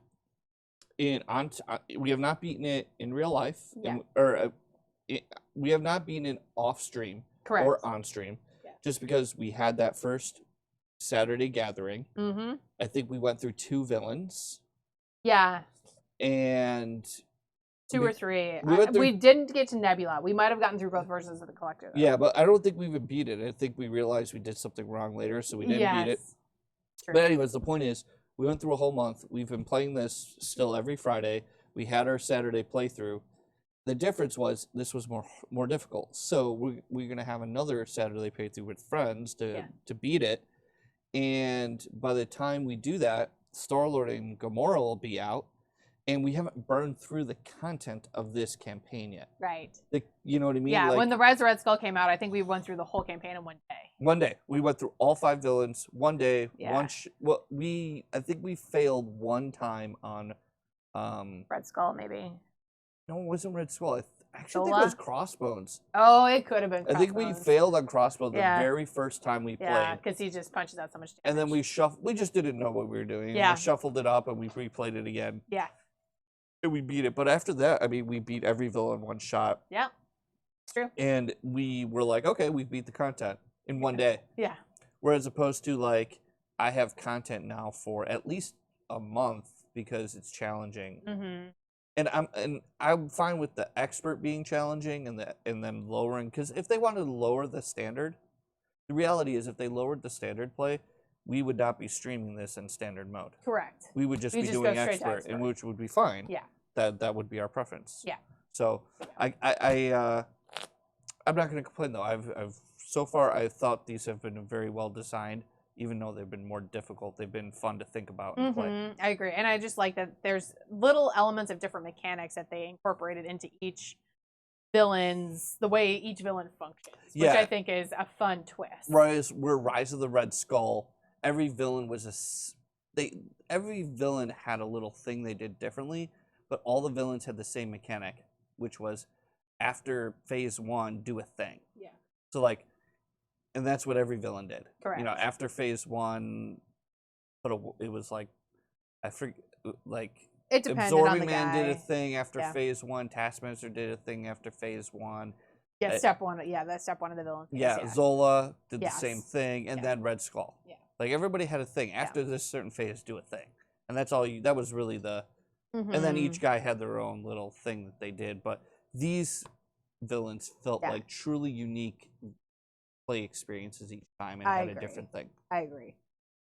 We have not beaten it in real life, Yeah. we have not beaten it off stream Correct. or on stream, just because we had that first Saturday gathering. Mm-hmm. I think we went through 2 villains. Yeah. And 2 or 3. we We didn't get to Nebula. We might have gotten through both versions of the collector, though. yeah, but I don't think we even beat it. I think we realized we did something wrong later, so we didn't beat it. True. But anyways, the point is, we went through a whole month. We've been playing this still every Friday. We had our Saturday playthrough. The difference was this was more difficult. So we're gonna have another Saturday playthrough with friends to beat it. And by the time we do that, Star-Lord and Gamora will be out, and we haven't burned through the content of this campaign yet. Right. You know what I mean? Yeah, like, when the Rise of Red Skull came out, I think we went through the whole campaign in one day. One day. We went through all 5 villains. One day. Yeah. I think we failed one time on Red Skull, maybe. no, it wasn't Red Skull. I actually think Zola? it was Crossbones. Oh, it could have been I think we Crossbones. failed on Crossbones Yeah. the very first time we Yeah, played. because he just punches out so much damage. And then we just didn't know what we were doing. Yeah. We shuffled it up and we replayed it again. Yeah. And we beat it. But after that, I mean, we beat every villain one shot. Yeah. It's true. And we were like, okay, we beat the content in one day. Yeah. Whereas opposed to, like, I have content now for at least a month because it's challenging. Mm-hmm. And I'm fine with the expert being challenging and then lowering, because if they wanted to lower the standard, the reality is if they lowered the standard play, we would not be streaming this in standard mode. Correct. We would just be just doing go straight to expert, and which would be fine. Yeah. That would be our preference. Yeah. So I'm not going to complain though. I've so far I thought these have been very well designed. Even though they've been more difficult, they've been fun to think about and play. I agree. And I just like that there's little elements of different mechanics that they incorporated into each villain's, the way each villain functions, which I think is a fun twist. Rise of the Red Skull, every villain was every villain had a little thing they did differently, but all the villains had the same mechanic, which was after phase 1, do a thing. Yeah. So like, and that's what every villain did. Correct. You know, after phase 1, it was like, I forget, like, It depended Absorbing on the Man guy. did a thing after Yeah. phase 1. Taskmaster did a thing after phase 1. Yeah, step 1. Yeah, that's step 1 of the villain phase. Yeah, Zola did the Yes. same thing, and then Red Skull. Yeah. Like everybody had a thing after this certain phase, do a thing, and that's all. That was really the. Mm-hmm. And then each guy had their own little thing that they did, but these villains felt like truly unique play experiences each time and had a different thing. I agree.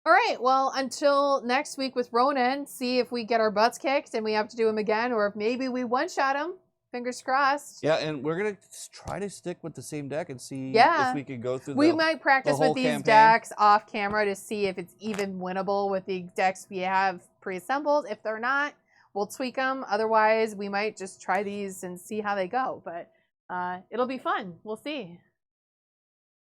All right, well, until next week with Ronan, see if we get our butts kicked and we have to do him again, or if maybe we one-shot him. Fingers crossed. Yeah, and we're going to try to stick with the same deck and see Yeah. if we can go through We might practice whole with these campaign. decks off camera to see if it's even winnable with the decks we have pre-assembled. If they're not, we'll tweak them. Otherwise, we might just try these and see how they go. But it'll be fun. We'll see.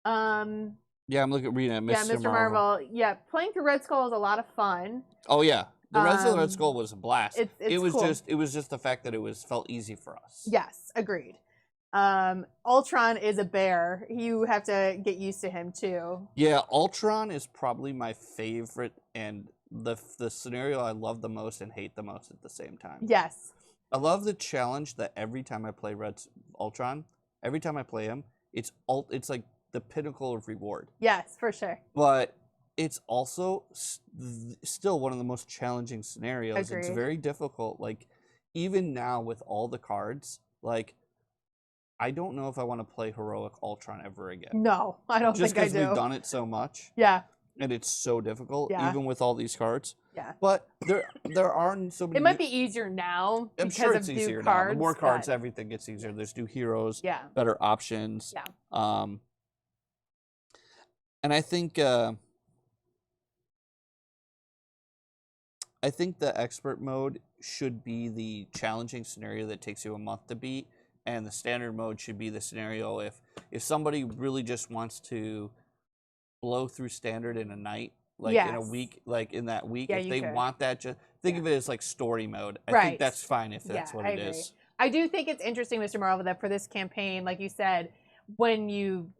Yeah, I'm reading at Mr. Yeah, Mr. Marvel. Yeah, playing through Red Skull is a lot of fun. Oh yeah, the rest of the Red Skull was a blast. It was cool. It was just the fact that it felt easy for us. Yes, agreed. Ultron is a bear. You have to get used to him too. Yeah, Ultron is probably my favorite and the scenario I love the most and hate the most at the same time. Yes. I love the challenge that every time I play Ultron, every time I play him, it's like the pinnacle of reward. Yes, for sure. But it's also still one of the most challenging scenarios. Agreed. It's very difficult. Like, even now with all the cards, like, I don't know if I want to play Heroic Ultron ever again. No, I don't Just think I because do. we've done it so much. Yeah. And it's so difficult, Yeah. even with all these cards. Yeah. But there aren't so many. It might be easier now I'm because sure of it's new easier cards. now. The more cards, but... everything gets easier. There's new heroes, Yeah. better options. Yeah. And I think the expert mode should be the challenging scenario that takes you a month to beat, and the standard mode should be the scenario if somebody really just wants to blow through standard in a night, like in a week, like in that week. Yeah, if they could. want that, just think of it as like story mode. I Right. think that's fine if that's what I it agree. is. I do think it's interesting, Mr. Marvel, that for this campaign, like you said, when you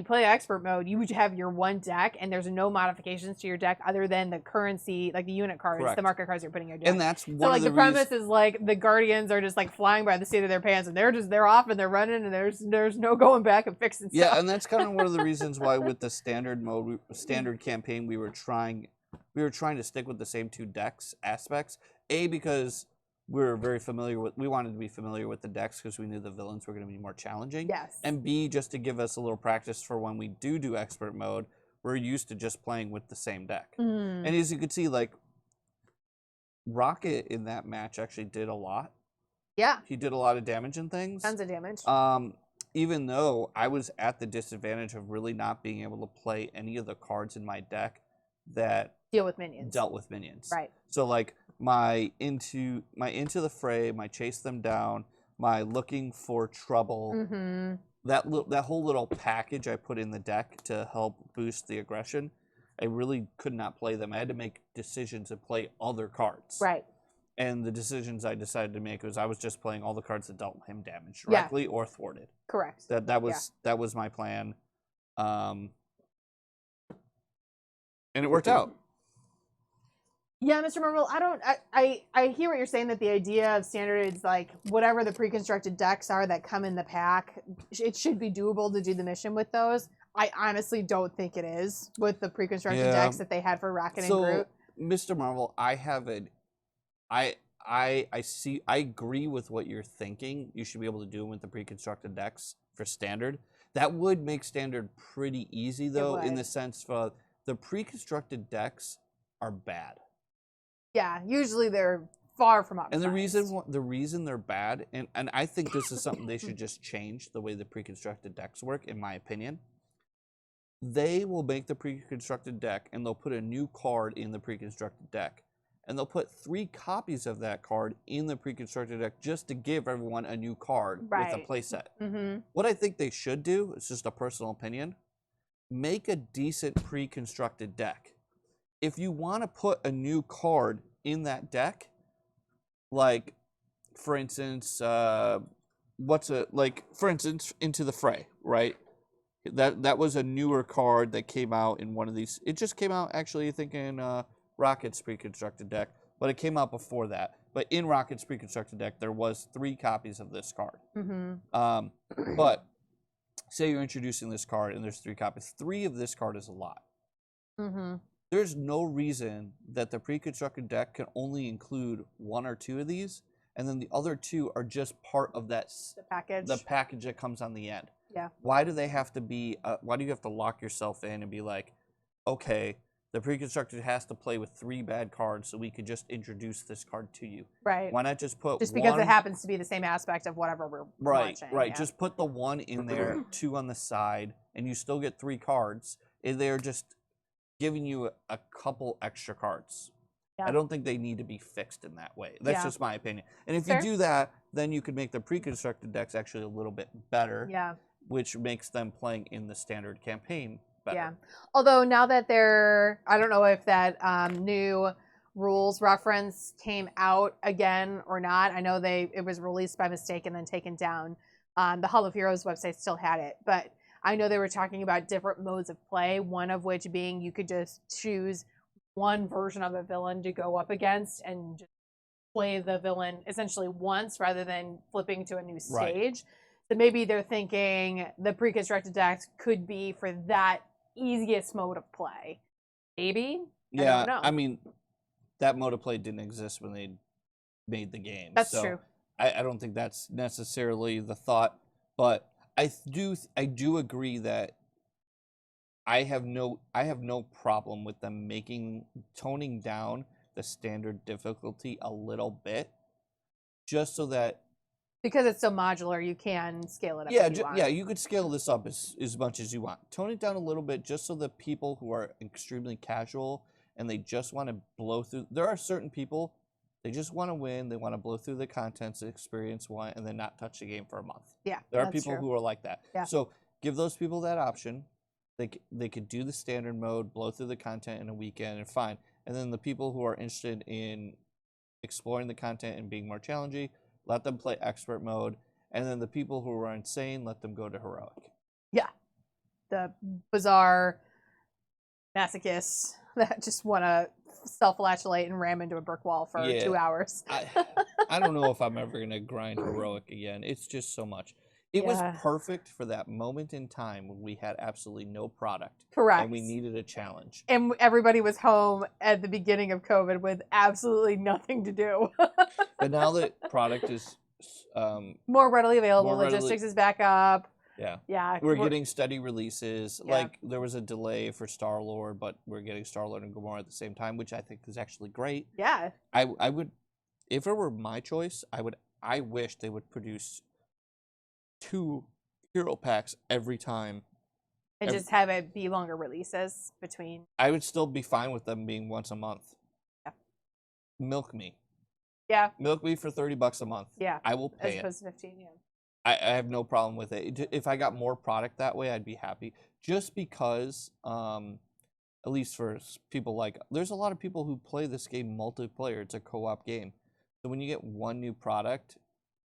play expert mode, you would have your one deck, and there's no modifications to your deck other than the currency, like the unit cards, Correct. the market cards you're putting in your deck. And that's one so like of the premise is like the Guardians are just like flying by the seat of their pants, and they're off and they're running, and there's no going back and fixing stuff. Yeah, and that's kind of one of the reasons why with the standard mode, standard campaign, we were trying to stick with the same two decks aspects. A, because we wanted to be familiar with the decks because we knew the villains were going to be more challenging. Yes. And B, just to give us a little practice for when we do expert mode, we're used to just playing with the same deck. And as you can see, like, Rocket in that match actually did a lot. Yeah. He did a lot of damage and things. Tons of damage. Even though I was at the disadvantage of really not being able to play any of the cards in my deck that dealt with minions. Right. So like my into the fray, my chase them down, my looking for trouble, that whole little package I put in the deck to help boost the aggression, I really could not play them. I had to make decisions to play other cards. Right. And the decisions I decided to make was I was just playing all the cards that dealt him damage directly or thwarted. Correct. That was my plan. And it worked out. Yeah, Mr. Marvel, I hear what you're saying, that the idea of standard is like whatever the pre-constructed decks are that come in the pack, it should be doable to do the mission with those. I honestly don't think it is with the pre-constructed decks that they had for Rocket and Groot. Mr. Marvel, I agree with what you're thinking. You should be able to do them with the pre-constructed decks for standard. That would make standard pretty easy though, in the sense of the pre-constructed decks are bad. Yeah, usually they're far from optimized. And the reason they're bad, and I think this is something they should just change the way the pre-constructed decks work, in my opinion. They will make the pre-constructed deck, and they'll put a new card in the pre-constructed deck. And they'll put 3 copies of that card in the pre-constructed deck just to give everyone a new card with a playset. What I think they should do, it's just a personal opinion, make a decent pre-constructed deck. If you want to put a new card in that deck, like, for instance, Into the Fray, right? That was a newer card that came out in one of these. It just came out, actually, I think, in Rocket's pre-constructed deck, but it came out before that. But in Rocket's pre-constructed deck, there was 3 copies of this card. But say you're introducing this card and there's 3 copies. 3 of this card is a lot. There's no reason that the pre-constructed deck can only include 1 or 2 of these, and then the other 2 are just part of the package that comes on the end. Yeah. Why do they have to be? Why do you have to lock yourself in and be like, okay, the pre-constructed has to play with 3 bad cards, so we could just introduce this card to you? Right. Why not just put because it happens to be the same aspect of whatever we're watching? Right. Yeah. Just put the 1 in there, 2 on the side, and you still get 3 cards. And they're just giving you a couple extra cards. Yeah. I don't think they need to be fixed in that way. That's just my opinion. And if you do that, then you could make the pre-constructed decks actually a little bit better. Yeah. Which makes them playing in the standard campaign better. Yeah. Although now that I don't know if that new rules reference came out again or not. I know it was released by mistake and then taken down. The Hall of Heroes website still had it, but I know they were talking about different modes of play, one of which being you could just choose one version of a villain to go up against and just play the villain essentially once rather than flipping to a new stage. Right. So maybe they're thinking the pre-constructed decks could be for that easiest mode of play. Maybe? Yeah, I don't know. I mean, that mode of play didn't exist when they made the game. That's true. I don't think that's necessarily the thought. But I do agree that I have no problem with them toning down the standard difficulty a little bit, just so that Because it's so modular, you can scale it up yeah, if you want. yeah, you could scale this up as much as you want. Tone it down a little bit just so that people who are extremely casual and they just want to blow through. There are certain people, they just want to win. They want to blow through the contents, experience one, and then not touch the game for a month. Yeah, There are that's people true. who are like that. Yeah. So give those people that option. They could do the standard mode, blow through the content in a weekend, and fine. And then the people who are interested in exploring the content and being more challenging, let them play expert mode. And then the people who are insane, let them go to heroic. Yeah. The bizarre masochists that just want to self-flagellate and ram into a brick wall for 2 hours. I don't know if I'm ever going to grind heroic again. It's just so much. It was perfect for that moment in time when we had absolutely no product. Correct. And we needed a challenge. And everybody was home at the beginning of COVID with absolutely nothing to do. But now that product is more readily available, logistics is back up. Yeah. Yeah. We're getting steady releases. Yeah. Like, there was a delay for Star-Lord, but we're getting Star-Lord and Gamora at the same time, which I think is actually great. Yeah. I would, if it were my choice, I wish they would produce 2 hero packs every time. And just have it be longer releases between. I would still be fine with them being once a month. Yeah. Milk me. Yeah. Milk me for $30 a month. Yeah. I will pay as it. opposed to 15, yeah. I have no problem with it. If I got more product that way, I'd be happy. Just because, at least for people like, there's a lot of people who play this game multiplayer. It's a co-op game. So when you get one new product,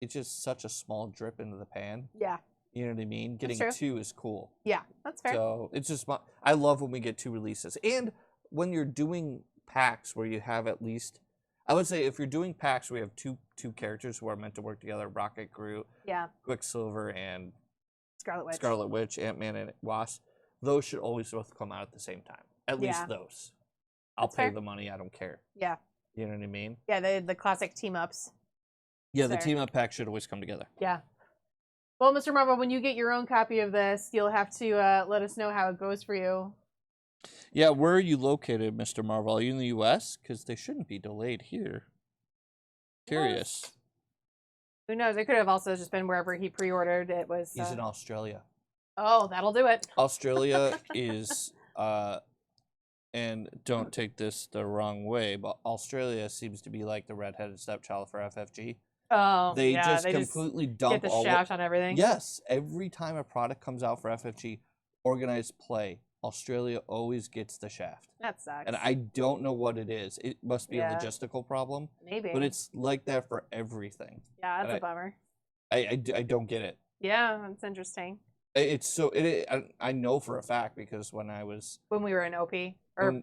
it's just such a small drip into the pan. Yeah. You know what I mean? Getting 2 is cool. Yeah, that's fair. So it's just, I love when we get 2 releases. And when you're doing packs where you have at least, I would say if you're doing packs where we have two characters who are meant to work together, Rocket, Groot, Quicksilver, and Scarlet Witch, Ant-Man, and Wasp, those should always both come out at the same time. At least those. I'll pay the money. I don't care. Yeah. You know what I mean? Yeah, the classic team-ups. Yeah, the team-up pack should always come together. Yeah. Well, Mr. Marvel, when you get your own copy of this, you'll have to let us know how it goes for you. Yeah, where are you located, Mr. Marvel? Are you in the U.S.? Because they shouldn't be delayed here. Curious. Yes. Who knows? It could have also just been wherever he pre-ordered. It was. He's in Australia. Oh, that'll do it. Australia is, and don't take this the wrong way, but Australia seems to be like the redheaded stepchild for FFG. Oh, they yeah, just completely dump get the shaft on everything. Yes, every time a product comes out for FFG, organized play, Australia always gets the shaft. That sucks. And I don't know what it is. It must be a logistical problem. Maybe. But it's like that for everything. Yeah, that's a bummer. I don't get it. Yeah, that's interesting. It's so I know for a fact because when we were in OP or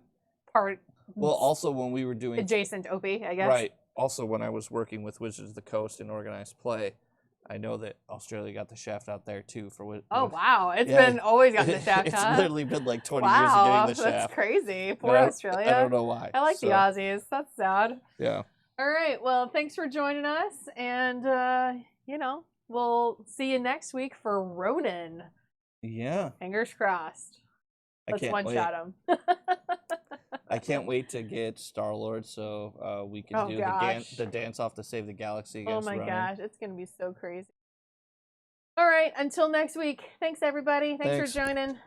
part. Well, also when we were doing adjacent OP, I guess. Right. Also, when I was working with Wizards of the Coast in organized play, I know that Australia got the shaft out there too for. Oh wow! It's been always got the shaft. It's literally been like 20 years of getting the shaft. That's crazy. Poor Australia. I don't know why. I like the Aussies. That's sad. Yeah. All right. Well, thanks for joining us, and we'll see you next week for Ronin. Yeah. Fingers crossed. Let's one-shot him. I can't wait to get Star-Lord so we can do the dance off to save the galaxy against Ronin. Gosh, it's going to be so crazy. All right, until next week. Thanks, everybody. Thanks for joining.